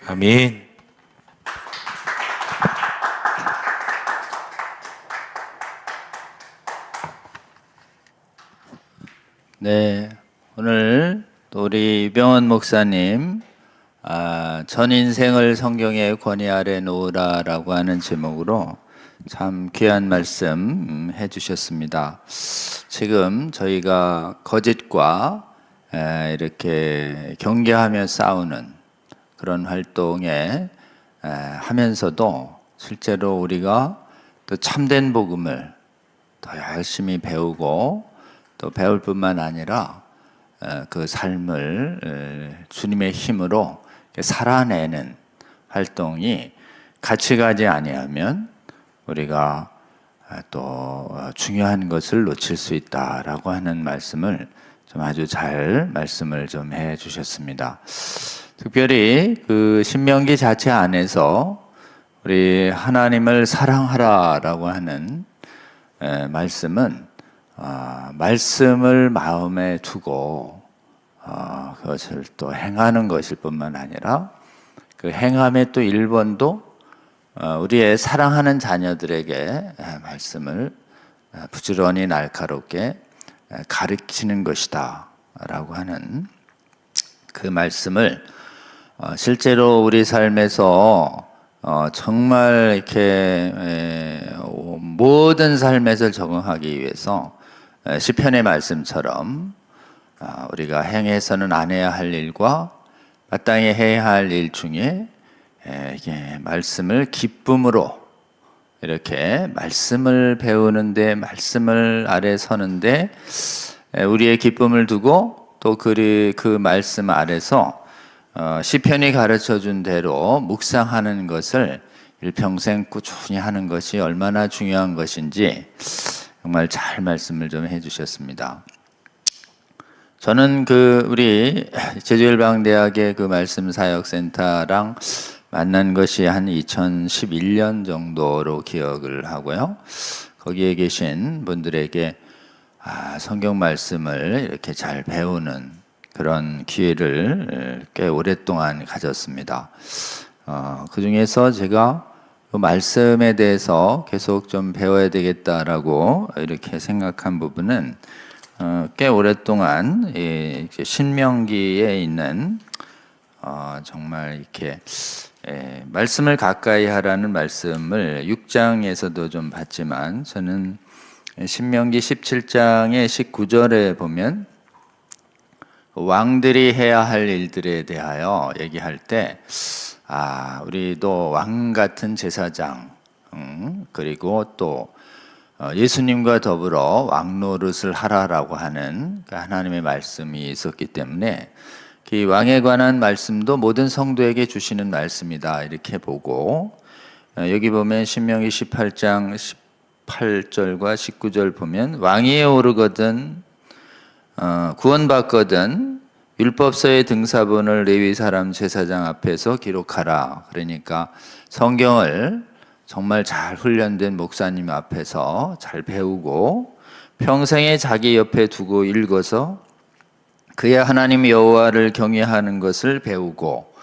아멘. 네, 오늘 또 우리 이병헌 목사님 전 인생을 성경의 권위 아래 놓으라라고 하는 제목으로 참 귀한 말씀 해주셨습니다. 지금 저희가 거짓과 이렇게 경계하며 싸우는 그런 활동에 하면서도 실제로 우리가 또 참된 복음을 더 열심히 배우고 또 배울 뿐만 아니라 그 삶을 주님의 힘으로 살아내는 활동이 같이 가지 아니하면 우리가 또 중요한 것을 놓칠 수 있다라고 하는 말씀을 좀 아주 잘 말씀을 좀 해 주셨습니다. 특별히 그 신명기 자체 안에서 우리 하나님을 사랑하라라고 하는 말씀은 말씀을 마음에 두고 그것을 또 행하는 것일 뿐만 아니라 그 행함의 또 1번도 우리의 사랑하는 자녀들에게 말씀을 부지런히 날카롭게 가르치는 것이다 라고 하는 그 말씀을 실제로 우리 삶에서 정말 이렇게 모든 삶에서 적응하기 위해서 시편의 말씀처럼 우리가 행해서는 안 해야 할 일과 마땅히 해야 할 일 중에 이게 말씀을 기쁨으로 이렇게 말씀을 배우는데 말씀을 아래 서는데 우리의 기쁨을 두고 또 그 말씀 아래서 시편이 가르쳐준 대로 묵상하는 것을 일평생 꾸준히 하는 것이 얼마나 중요한 것인지 정말 잘 말씀을 좀 해주셨습니다. 저는 우리 제주일방대학의 그 말씀 사역센터랑 만난 것이 한 2011년 정도로 기억을 하고요. 거기에 계신 분들에게 성경 말씀을 이렇게 잘 배우는 그런 기회를 꽤 오랫동안 가졌습니다. 그 중에서 제가 그 말씀에 대해서 계속 좀 배워야 되겠다라고 이렇게 생각한 부분은 꽤 오랫동안 신명기에 있는 정말 이렇게 말씀을 가까이 하라는 말씀을 6장에서도 좀 봤지만 저는 신명기 17장의 19절에 보면 왕들이 해야 할 일들에 대하여 얘기할 때 우리도 왕 같은 제사장 그리고 또 예수님과 더불어 왕 노릇을 하라라고 하는 하나님의 말씀이 있었기 때문에 이 왕에 관한 말씀도 모든 성도에게 주시는 말씀이다 이렇게 보고 여기 보면 신명기 18장 18절과 19절 보면 왕위에 오르거든 구원받거든 율법서의 등사본을 레위 사람 제사장 앞에서 기록하라. 그러니까 성경을 정말 잘 훈련된 목사님 앞에서 잘 배우고 평생에 자기 옆에 두고 읽어서 그의 하나님 여호와를 경외하는 것을 배우고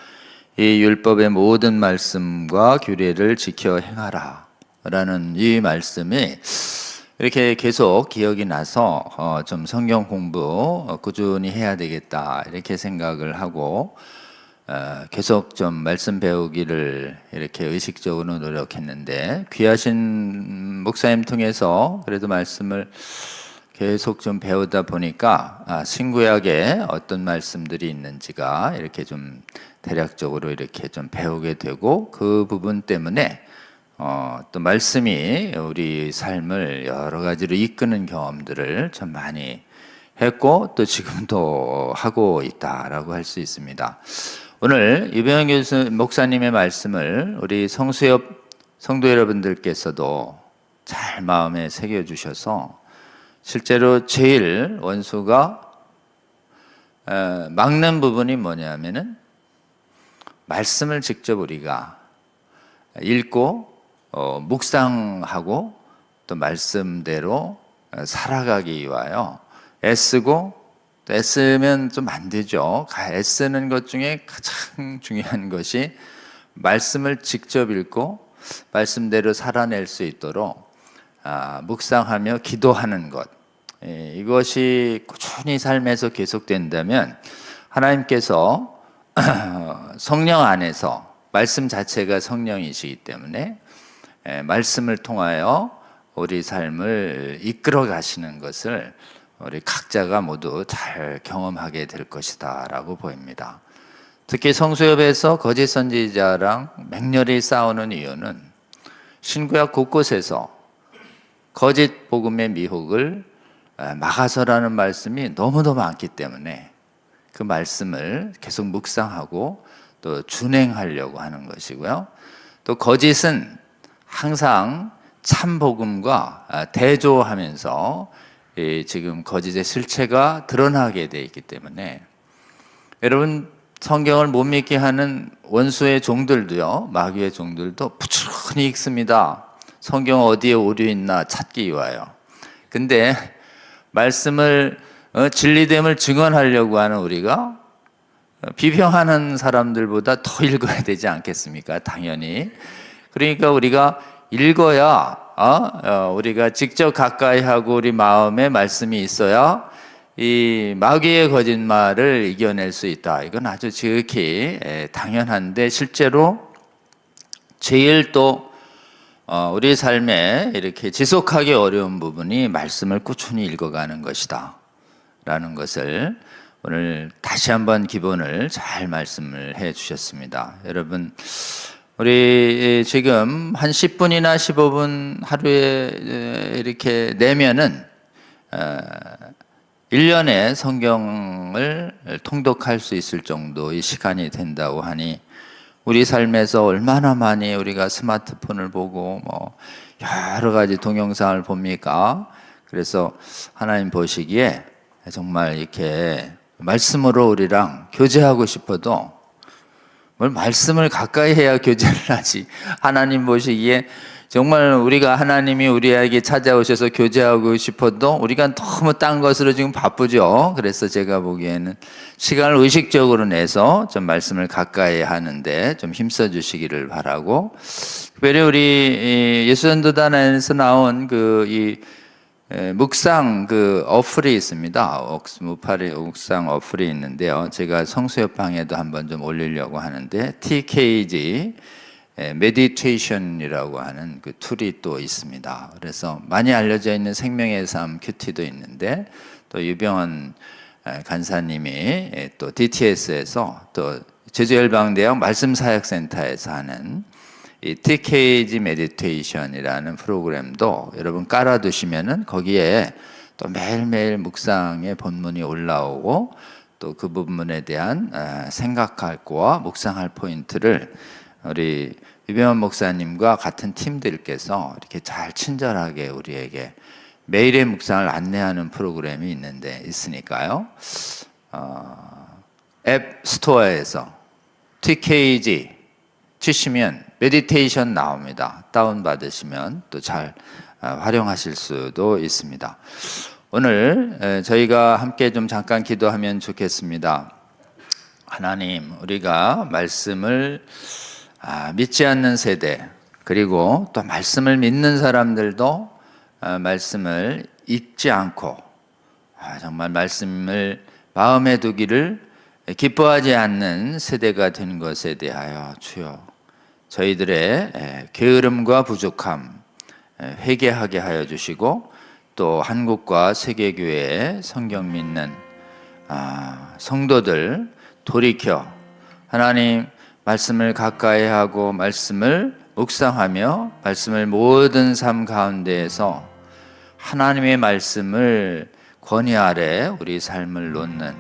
이 율법의 모든 말씀과 규례를 지켜 행하라 라는 이 말씀이 이렇게 계속 기억이 나서 좀 성경 공부 꾸준히 해야 되겠다 이렇게 생각을 하고 계속 좀 말씀 배우기를 이렇게 의식적으로 노력했는데 귀하신 목사님 통해서 그래도 말씀을 계속 좀 배우다 보니까 신구약에 어떤 말씀들이 있는지가 이렇게 좀 대략적으로 이렇게 좀 배우게 되고 그 부분 때문에 또 말씀이 우리 삶을 여러 가지로 이끄는 경험들을 좀 많이 했고 또 지금도 하고 있다라고 할 수 있습니다. 오늘 유병현 교수 목사님의 말씀을 우리 성수협 성도 여러분들께서도 잘 마음에 새겨 주셔서 실제로 제일 원수가 막는 부분이 뭐냐면은 말씀을 직접 우리가 읽고 묵상하고 또 말씀대로 살아가기 위하여 애쓰고 또 애쓰면 좀 안 되죠. 애쓰는 것 중에 가장 중요한 것이 말씀을 직접 읽고 말씀대로 살아낼 수 있도록 묵상하며 기도하는 것, 이것이 꾸준히 삶에서 계속된다면 하나님께서 성령 안에서 말씀 자체가 성령이시기 때문에 말씀을 통하여 우리 삶을 이끌어 가시는 것을 우리 각자가 모두 잘 경험하게 될 것이다 라고 보입니다. 특히 성수협에서 거짓 선지자랑 맹렬히 싸우는 이유는 신구약 곳곳에서 거짓 복음의 미혹을 막아서라는 말씀이 너무도 많기 때문에 그 말씀을 계속 묵상하고 또 준행하려고 하는 것이고요. 또 거짓은 항상 참 복음과 대조하면서 지금 거짓의 실체가 드러나게 되어 있기 때문에 여러분 성경을 못 믿게 하는 원수의 종들도요, 마귀의 종들도 부지런히 읽습니다. 성경 어디에 오류 있나 찾기 위하여. 근데 말씀을 진리됨을 증언하려고 하는 우리가 비평하는 사람들보다 더 읽어야 되지 않겠습니까? 당연히. 그러니까 우리가 읽어야 우리가 직접 가까이 하고 우리 마음에 말씀이 있어야 이 마귀의 거짓말을 이겨낼 수 있다. 이건 아주 지극히 당연한데 실제로 제일 또 우리 삶에 이렇게 지속하기 어려운 부분이 말씀을 꾸준히 읽어가는 것이다 라는 것을 오늘 다시 한번 기본을 잘 말씀을 해 주셨습니다. 여러분 우리 지금 한 10분이나 15분 하루에 이렇게 내면은 1년에 성경을 통독할 수 있을 정도의 시간이 된다고 하니 우리 삶에서 얼마나 많이 우리가 스마트폰을 보고 뭐 여러 가지 동영상을 봅니까? 그래서 하나님 보시기에 정말 이렇게 말씀으로 우리랑 교제하고 싶어도 뭘 말씀을 가까이 해야 교제를 하지. 하나님 보시기에 정말 우리가 하나님이 우리에게 찾아오셔서 교제하고 싶어도 우리가 너무 딴 것으로 지금 바쁘죠. 그래서 제가 보기에는 시간을 의식적으로 내서 좀 말씀을 가까이 하는데 좀 힘써 주시기를 바라고, 특별히 우리 예수전도단에서 나온 묵상 어플이 있습니다. 묵상 어플이 있는데요. 제가 성수협방에도 한번 좀 올리려고 하는데, TKG 메디테이션이라고 하는 그 툴이 또 있습니다. 그래서 많이 알려져 있는 생명의 삶 큐티도 있는데, 또 유병헌 간사님이 또 DTS에서 또 제주열방대학 말씀사역센터에서 하는 이 TKG 메디테이션이라는 프로그램도 여러분 깔아두시면은 거기에 또 매일매일 묵상의 본문이 올라오고, 또 그 부분에 대한 생각할 거와 묵상할 포인트를 우리 유병헌 목사님과 같은 팀들께서 이렇게 잘 친절하게 우리에게 매일의 묵상을 안내하는 프로그램이 있으니까요. 앱 스토어에서 TKG 치시면 메디테이션 나옵니다. 다운받으시면 또 잘 활용하실 수도 있습니다. 오늘 저희가 함께 좀 잠깐 기도하면 좋겠습니다. 하나님, 우리가 말씀을 믿지 않는 세대, 그리고 또 말씀을 믿는 사람들도 말씀을 잊지 않고 정말 말씀을 마음에 두기를 기뻐하지 않는 세대가 된 것에 대하여 주여 저희들의 게으름과 부족함 회개하게 하여 주시고, 또 한국과 세계교회의 성경 믿는 성도들 돌이켜 하나님 말씀을 가까이 하고 말씀을 묵상하며 말씀을 모든 삶 가운데에서 하나님의 말씀을 권위 아래 우리 삶을 놓는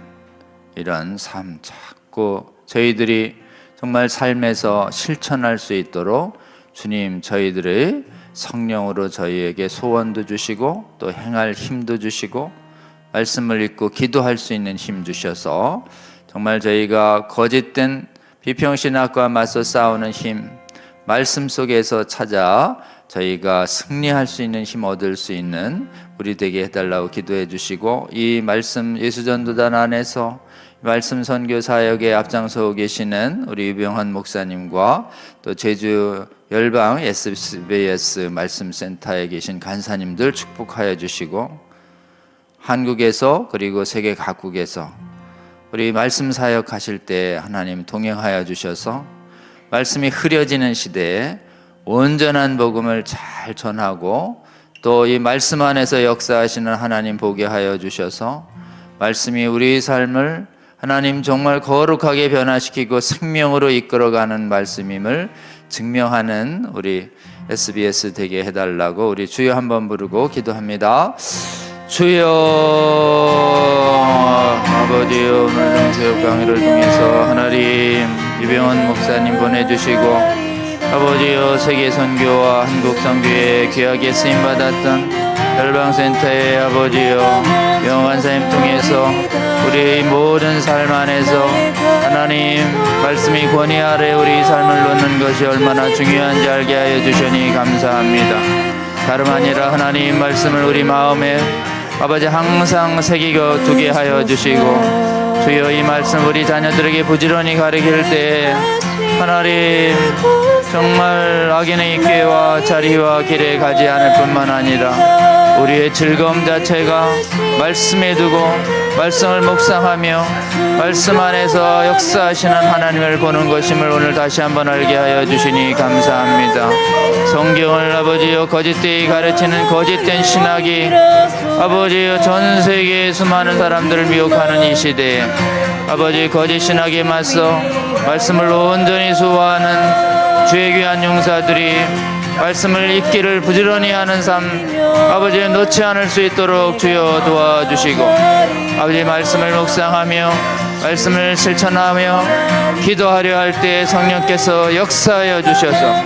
이런 삶 자꾸 저희들이 정말 삶에서 실천할 수 있도록 주님 저희들의 성령으로 저희에게 소원도 주시고 또 행할 힘도 주시고 말씀을 읽고 기도할 수 있는 힘 주셔서 정말 저희가 거짓된 비평신학과 맞서 싸우는 힘 말씀 속에서 찾아 저희가 승리할 수 있는 힘 얻을 수 있는 우리 되게 해달라고 기도해 주시고, 이 말씀 예수전도단 안에서 말씀 선교 사역에 앞장서 계시는 우리 유병헌 목사님과 또 제주 열방 SBS 말씀센터에 계신 간사님들 축복하여 주시고, 한국에서 그리고 세계 각국에서 우리 말씀 사역하실 때 하나님 동행하여 주셔서 말씀이 흐려지는 시대에 온전한 복음을 잘 전하고 또 이 말씀 안에서 역사하시는 하나님 보게 하여 주셔서 말씀이 우리 삶을 하나님 정말 거룩하게 변화시키고 생명으로 이끌어가는 말씀임을 증명하는 우리 SBS 되게 해달라고 우리 주여 한번 부르고 기도합니다. 주여 아버지여, 오늘 영세역 강의를 통해서 하나님 유병헌 목사님 보내주시고 아버지여 세계 선교와 한국 선교에 귀하게 쓰임받았던 열방센터의 아버지여 영환사님 통해서 우리의 모든 삶 안에서 하나님 말씀이 권위 아래 우리 삶을 놓는 것이 얼마나 중요한지 알게 하여 주시니 감사합니다. 다름 아니라 하나님 말씀을 우리 마음에 아버지 항상 새기고 두게 하여 주시고, 주여 이 말씀 우리 자녀들에게 부지런히 가르칠 때 하나님 정말 악인의 꾀와 자리와 길에 가지 않을 뿐만 아니라 우리의 즐거움 자체가 말씀에 두고 말씀을 묵상하며 말씀 안에서 역사하시는 하나님을 보는 것임을 오늘 다시 한번 알게 하여 주시니 감사합니다. 성경을 아버지여 거짓되이 가르치는 거짓된 신학이 아버지여 전 세계의 수많은 사람들을 미혹하는 이 시대에 아버지 거짓 신학에 맞서 말씀을 온전히 수호하는 주의 귀한 용사들이 말씀을 읽기를 부지런히 하는 삶 아버지 놓지 않을 수 있도록 주여 도와주시고, 아버지 말씀을 묵상하며 말씀을 실천하며 기도하려 할 때 성령께서 역사하여 주셔서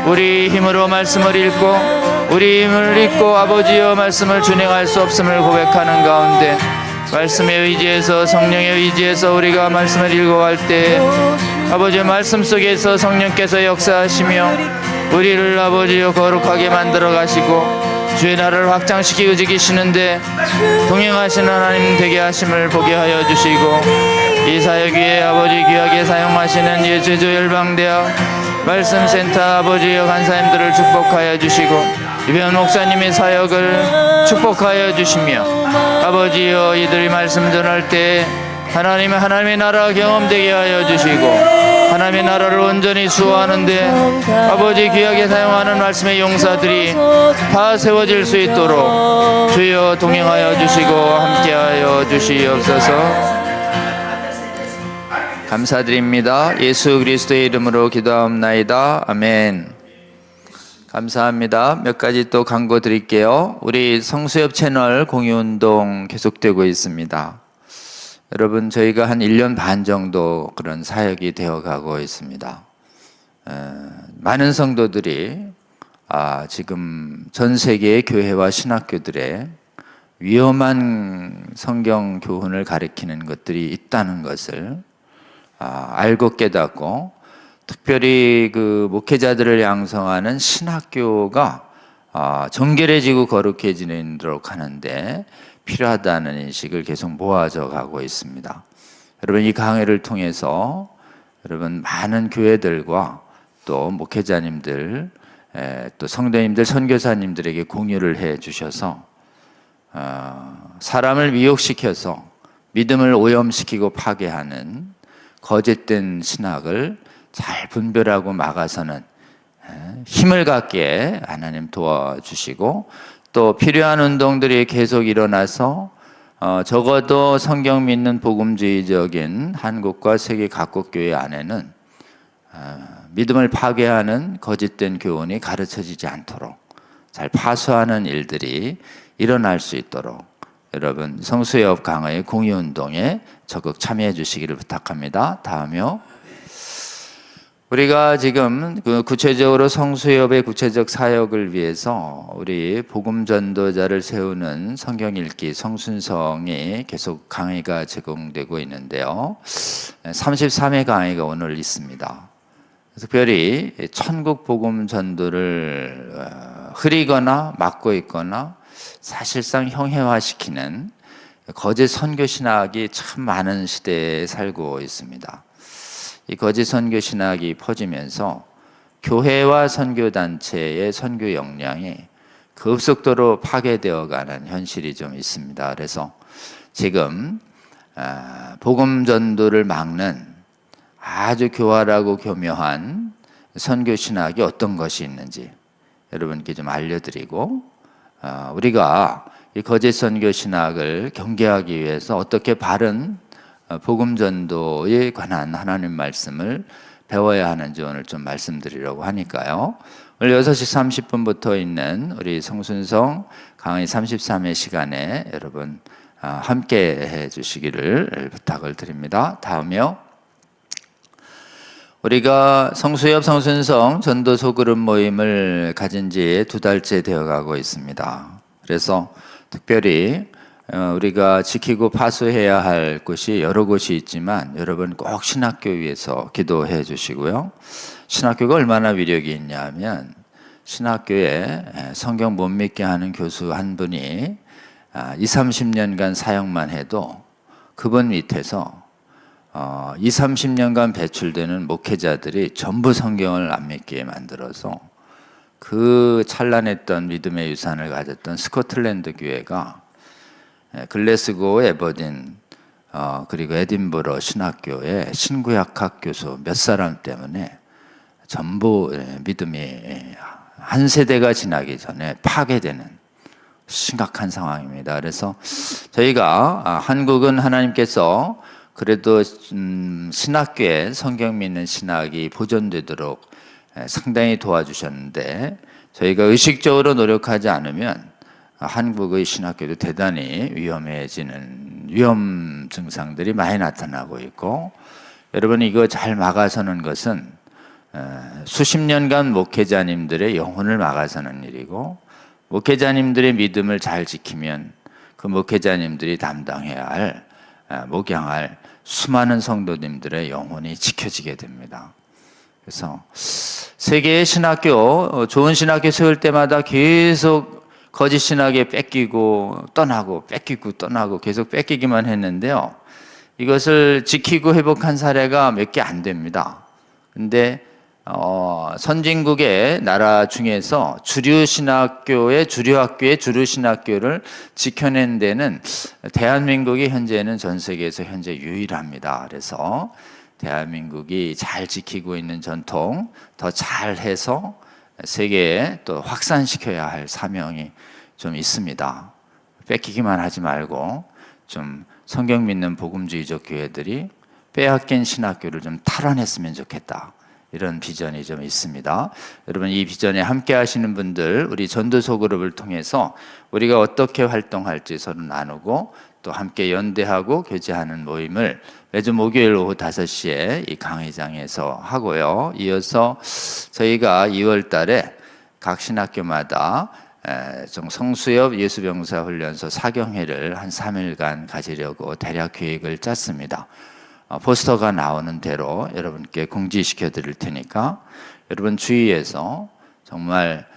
우리 힘으로 말씀을 읽고 우리 힘을 읽고 아버지여 말씀을 준행할 수 없음을 고백하는 가운데 말씀에 의지해서 성령에 의지해서 우리가 말씀을 읽어갈 때 아버지 말씀 속에서 성령께서 역사하시며 우리를 아버지여 거룩하게 만들어 가시고 주의 나라를 확장시키고 지키시는데 동행하시는 하나님 되게 하심을 보게 하여 주시고 이 사역 위에 아버지 귀하게 사용하시는 예수조 열방대학 말씀센터 아버지여 간사님들을 축복하여 주시고 이변 목사님의 사역을 축복하여 주시며 아버지여 이들이 말씀 전할 때 하나님의 나라 경험되게 하여 주시고 하나님의 나라를 온전히 수호하는데 아버지 귀하게 사용하는 말씀의 용사들이 다 세워질 수 있도록 주여 동행하여 주시고 함께하여 주시옵소서. 감사드립니다. 예수 그리스도의 이름으로 기도하옵나이다. 아멘. 감사합니다. 몇 가지 또 광고 드릴게요. 우리 성수협 채널 공유운동 계속되고 있습니다. 여러분 저희가 한 1년 반 정도 그런 사역이 되어가고 있습니다. 많은 성도들이 지금 전 세계의 교회와 신학교들의 위험한 성경 교훈을 가리키는 것들이 있다는 것을 알고 깨닫고 특별히 그 목회자들을 양성하는 신학교가 정결해지고 거룩해지도록 하는데 필요하다는 인식을 계속 모아져 가고 있습니다. 여러분 이 강의를 통해서 여러분 많은 교회들과 또 목회자님들 또 성도님들 선교사님들에게 공유를 해 주셔서 사람을 미혹시켜서 믿음을 오염시키고 파괴하는 거짓된 신학을 잘 분별하고 막아서는 힘을 갖게 하나님 도와주시고 또 필요한 운동들이 계속 일어나서 적어도 성경 믿는 복음주의적인 한국과 세계 각국 교회 안에는 믿음을 파괴하는 거짓된 교훈이 가르쳐지지 않도록 잘 파수하는 일들이 일어날 수 있도록 여러분 성수협 강의 공유운동에 적극 참여해 주시기를 부탁합니다. 다음이요. 우리가 지금 구체적으로 성수협의 구체적 사역을 위해서 우리 복음 전도자를 세우는 성경 읽기 성순성이 계속 강의가 제공되고 있는데요. 33회 강의가 오늘 있습니다. 특별히 천국 복음 전도를 흐리거나 막고 있거나 사실상 형해화시키는 거짓 선교 신학이 참 많은 시대에 살고 있습니다. 이 거짓 선교 신학이 퍼지면서 교회와 선교 단체의 선교 역량이 급속도로 파괴되어 가는 현실이 좀 있습니다. 그래서 지금 복음 전도를 막는 아주 교활하고 교묘한 선교 신학이 어떤 것이 있는지 여러분께 좀 알려드리고 우리가 이 거짓 선교 신학을 경계하기 위해서 어떻게 바른 복음 전도에 관한 하나님 말씀을 배워야 하는지 오늘 좀 말씀드리려고 하니까요. 오늘 6시 30분부터 있는 우리 성순성 강의 33회 시간에 여러분 함께 해 주시기를 부탁을 드립니다. 다음이요. 우리가 성수협 성순성 전도 소그룹 모임을 가진 지 2달째 되어 가고 있습니다. 그래서 특별히 우리가 지키고 파수해야 할 곳이 여러 곳이 있지만 여러분 꼭 신학교 위해서 기도해 주시고요. 신학교가 얼마나 위력이 있냐 하면 신학교에 성경 못 믿게 하는 교수 한 분이 20-30년간 사역만 해도 그분 밑에서 20-30년간 배출되는 목회자들이 전부 성경을 안 믿게 만들어서 그 찬란했던 믿음의 유산을 가졌던 스코틀랜드 교회가 글래스고, 에버딘 그리고 에딘버러 신학교의 신구약학 교수 몇 사람 때문에 전부 믿음이 한 세대가 지나기 전에 파괴되는 심각한 상황입니다. 그래서 저희가 한국은 하나님께서 그래도 신학교에 성경 믿는 신학이 보존되도록 상당히 도와주셨는데 저희가 의식적으로 노력하지 않으면 한국의 신학교도 대단히 위험해지는 위험 증상들이 많이 나타나고 있고 여러분 이거 잘 막아서는 것은 수십 년간 목회자님들의 영혼을 막아서는 일이고 목회자님들의 믿음을 잘 지키면 그 목회자님들이 담당해야 할, 목양할 수많은 성도님들의 영혼이 지켜지게 됩니다. 그래서 세계의 신학교, 좋은 신학교 세울 때마다 계속 거짓 신학에 뺏기고 떠나고 뺏기고 떠나고 계속 뺏기기만 했는데요. 이것을 지키고 회복한 사례가 몇 개 안 됩니다. 근데 선진국의 나라 중에서 주류 신학교의 주류 학교의 주류 신학교를 지켜낸 데는 대한민국이 현재는 전 세계에서 현재 유일합니다. 그래서 대한민국이 잘 지키고 있는 전통 더 잘해서 세계에 또 확산시켜야 할 사명이 좀 있습니다. 뺏기기만 하지 말고 좀 성경 믿는 복음주의적 교회들이 빼앗긴 신학교를 좀 탈환했으면 좋겠다. 이런 비전이 좀 있습니다. 여러분, 이 비전에 함께 하시는 분들, 우리 전도서 그룹을 통해서 우리가 어떻게 활동할지 서로 나누고 또 함께 연대하고 교제하는 모임을 매주 목요일 오후 5시에 이 강의장에서 하고요. 이어서 저희가 2월 달에 각 신학교마다 좀 성수협 예수병사 훈련소 사경회를 한 3일간 가지려고 대략 계획을 짰습니다. 포스터가 나오는 대로 여러분께 공지시켜 드릴 테니까 여러분 주위에서 정말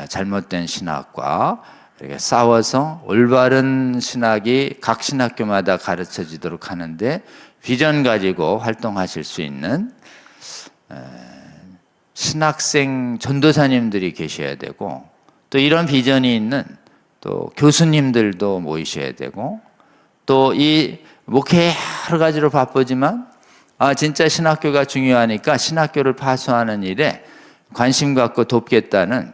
잘못된 신학과 이렇게 싸워서 올바른 신학이 각 신학교마다 가르쳐지도록 하는데 비전 가지고 활동하실 수 있는 신학생 전도사님들이 계셔야 되고 또 이런 비전이 있는 또 교수님들도 모이셔야 되고 또 이 목회 여러 가지로 바쁘지만 진짜 신학교가 중요하니까 신학교를 파수하는 일에 관심 갖고 돕겠다는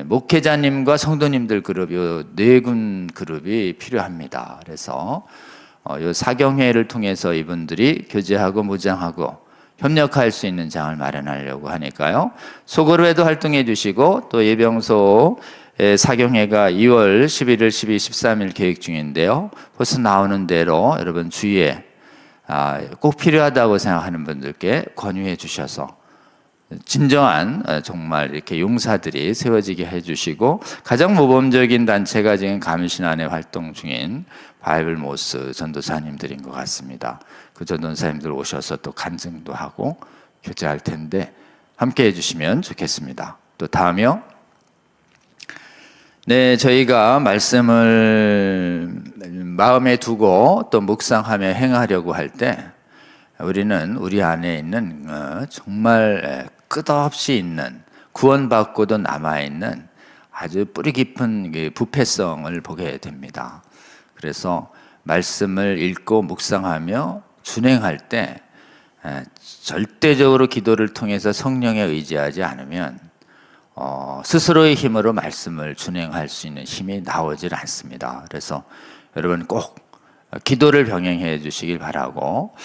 목회자님과 성도님들 그룹, 요 4군 그룹이 필요합니다. 그래서 요 사경회를 통해서 이분들이 교제하고 무장하고 협력할 수 있는 장을 마련하려고 하니까요. 소그룹에도 활동해 주시고 또 예병소 사경회가 2월 11일, 12일, 13일 계획 중인데요. 벌써 나오는 대로 여러분 주위에 꼭 필요하다고 생각하는 분들께 권유해 주셔서 진정한 정말 이렇게 용사들이 세워지게 해주시고 가장 모범적인 단체가 지금 감신안에 활동 중인 바이블모스 전도사님들인 것 같습니다. 그 전도사님들 오셔서 또 간증도 하고 교제할 텐데 함께 해주시면 좋겠습니다. 또 다음이요. 네, 저희가 말씀을 마음에 두고 또 묵상하며 행하려고 할 때 우리는 우리 안에 있는 정말 끝없이 있는 구원받고도 남아있는 아주 뿌리 깊은 부패성을 보게 됩니다. 그래서 말씀을 읽고 묵상하며 준행할 때 절대적으로 기도를 통해서 성령에 의지하지 않으면 스스로의 힘으로 말씀을 준행할 수 있는 힘이 나오질 않습니다. 그래서 여러분 꼭 기도를 병행해 주시길 바라고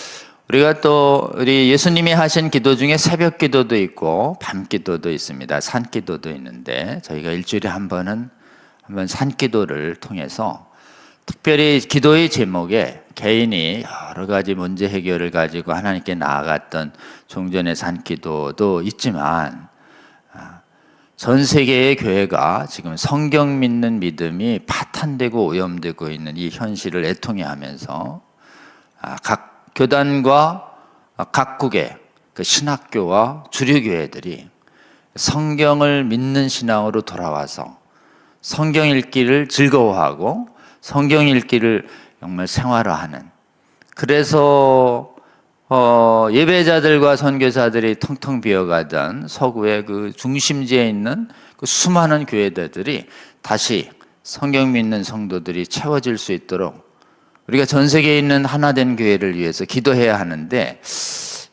우리가 또 우리 예수님이 하신 기도 중에 새벽 기도도 있고 밤 기도도 있습니다. 산 기도도 있는데 저희가 일주일에 한번 산 기도를 통해서 특별히 기도의 제목에 개인이 여러 가지 문제 해결을 가지고 하나님께 나아갔던 종전의 산 기도도 있지만 전 세계의 교회가 지금 성경 믿는 믿음이 파탄되고 오염되고 있는 이 현실을 애통해 하면서 각 교단과 각국의 그 신학교와 주류교회들이 성경을 믿는 신앙으로 돌아와서 성경 읽기를 즐거워하고 성경 읽기를 정말 생활화하는 그래서 예배자들과 선교사들이 텅텅 비어가던 서구의 그 중심지에 있는 그 수많은 교회들이 다시 성경 믿는 성도들이 채워질 수 있도록 우리가 전 세계에 있는 하나된 교회를 위해서 기도해야 하는데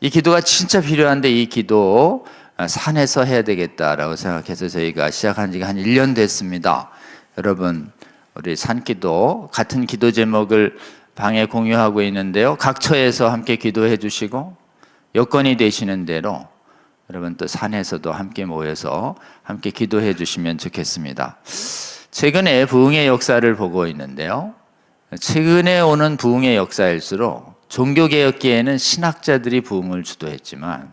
이 기도가 진짜 필요한데 이 기도 산에서 해야 되겠다라고 생각해서 저희가 시작한 지가 한 1년 됐습니다. 여러분 우리 산기도 같은 기도 제목을 방에 공유하고 있는데요. 각 처에서 함께 기도해 주시고 여건이 되시는 대로 여러분 또 산에서도 함께 모여서 함께 기도해 주시면 좋겠습니다. 최근에 부흥의 역사를 보고 있는데요. 최근에 오는 부흥의 역사일수록 종교개혁기에는 신학자들이 부흥을 주도했지만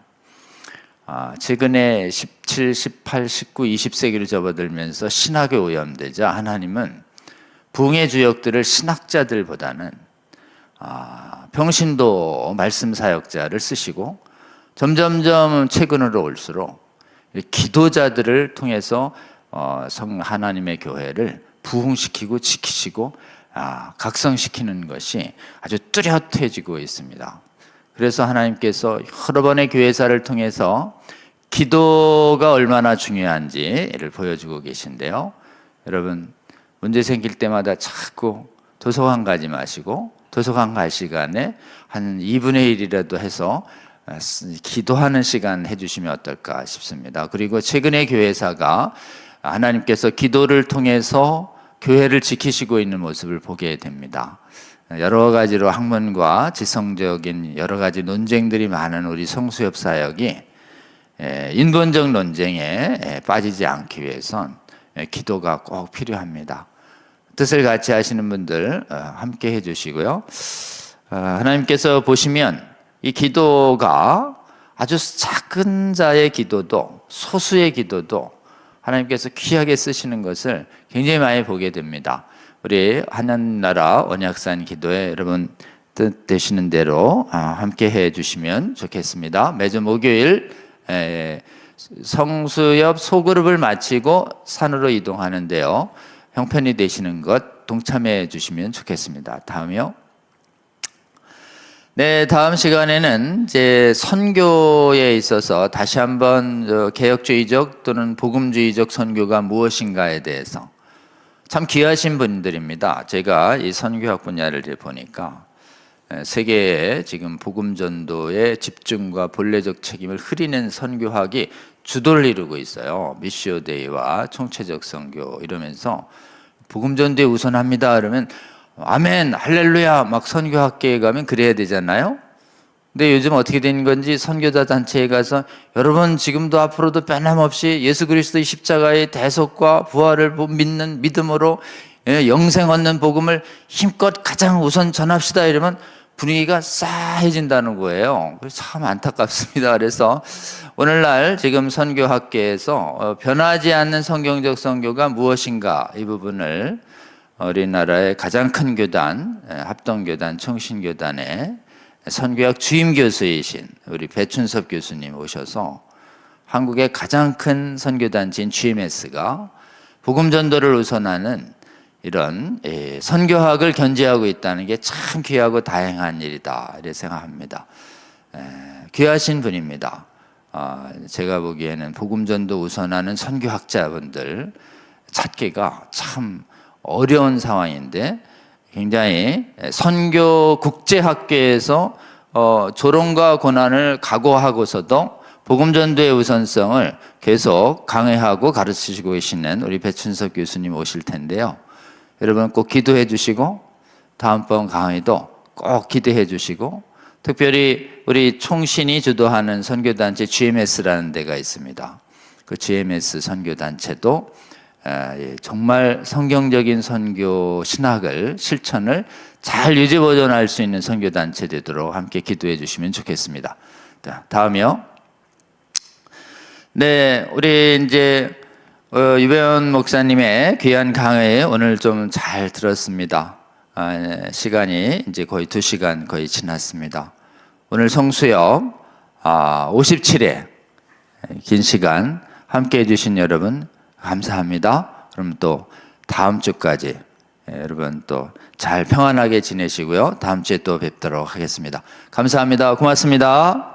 최근에 17, 18, 19, 20세기를 접어들면서 신학이 오염되자 하나님은 부흥의 주역들을 신학자들보다는 평신도 말씀 사역자를 쓰시고 점점점 최근으로 올수록 기도자들을 통해서 하나님의 교회를 부흥시키고 지키시고 각성시키는 것이 아주 뚜렷해지고 있습니다. 그래서 하나님께서 여러 번의 교회사를 통해서 기도가 얼마나 중요한지를 보여주고 계신데요. 여러분, 문제 생길 때마다 자꾸 도서관 가지 마시고 도서관 갈 시간에 한 2분의 1이라도 해서 기도하는 시간 해주시면 어떨까 싶습니다. 그리고 최근에 교회사가 하나님께서 기도를 통해서 교회를 지키시고 있는 모습을 보게 됩니다. 여러 가지로 학문과 지성적인 여러 가지 논쟁들이 많은 우리 성수협 사역이 인본적 논쟁에 빠지지 않기 위해선 기도가 꼭 필요합니다. 뜻을 같이 하시는 분들 함께 해주시고요. 하나님께서 보시면 이 기도가 아주 작은 자의 기도도 소수의 기도도 하나님께서 귀하게 쓰시는 것을 굉장히 많이 보게 됩니다. 우리 하나나라 언약산 기도에 여러분 뜻 되시는 대로 함께 해주시면 좋겠습니다. 매주 목요일 성수협 소그룹을 마치고 산으로 이동하는데요. 형편이 되시는 것 동참해 주시면 좋겠습니다. 다음이요. 네, 다음 시간에는 이제 선교에 있어서 다시 한번 개혁주의적 또는 복음주의적 선교가 무엇인가에 대해서 참 귀하신 분들입니다. 제가 이 선교학 분야를 보니까 세계의 지금 복음전도의 집중과 본래적 책임을 흐리는 선교학이 주도를 이루고 있어요. 미시오데이와 총체적 선교 이러면서 복음전도에 우선합니다. 그러면 아멘, 할렐루야 막 선교학계에 가면 그래야 되잖아요. 근데 요즘 어떻게 된 건지 선교자 단체에 가서 여러분 지금도 앞으로도 변함없이 예수 그리스도의 십자가의 대속과 부활을 믿는 믿음으로 영생 얻는 복음을 힘껏 가장 우선 전합시다 이러면 분위기가 싸해진다는 거예요. 참 안타깝습니다. 그래서 오늘날 지금 선교학계에서 변하지 않는 성경적 선교가 무엇인가 이 부분을 우리나라의 가장 큰 교단 합동교단 청신교단의 선교학 주임 교수이신 우리 배춘섭 교수님 오셔서 한국의 가장 큰 선교단체인 GMS가 복음 전도를 우선하는 이런 선교학을 견지하고 있다는 게 참 귀하고 다행한 일이다 이렇게 생각합니다. 귀하신 분입니다. 제가 보기에는 복음 전도 우선하는 선교학자분들 찾기가 참 어려운 상황인데 굉장히 선교 국제학계에서 조롱과 고난을 각오하고서도 복음 전도의 우선성을 계속 강해하고 가르치시고 계시는 우리 배춘석 교수님 오실 텐데요. 여러분 꼭 기도해 주시고 다음번 강의도 꼭 기도해 주시고 특별히 우리 총신이 주도하는 선교단체 GMS라는 데가 있습니다. 그 GMS 선교단체도 정말 성경적인 선교 신학을 실천을 잘 유지 보존할 수 있는 선교단체 되도록 함께 기도해 주시면 좋겠습니다. 다음이요. 네, 우리 이제 유배원 목사님의 귀한 강의 오늘 좀 잘 들었습니다. 시간이 이제 거의 2시간 거의 지났습니다. 오늘 성수협 57회 긴 시간 함께 해주신 여러분 감사합니다. 그럼 또 다음 주까지 여러분 또 잘 평안하게 지내시고요. 다음 주에 또 뵙도록 하겠습니다. 감사합니다. 고맙습니다.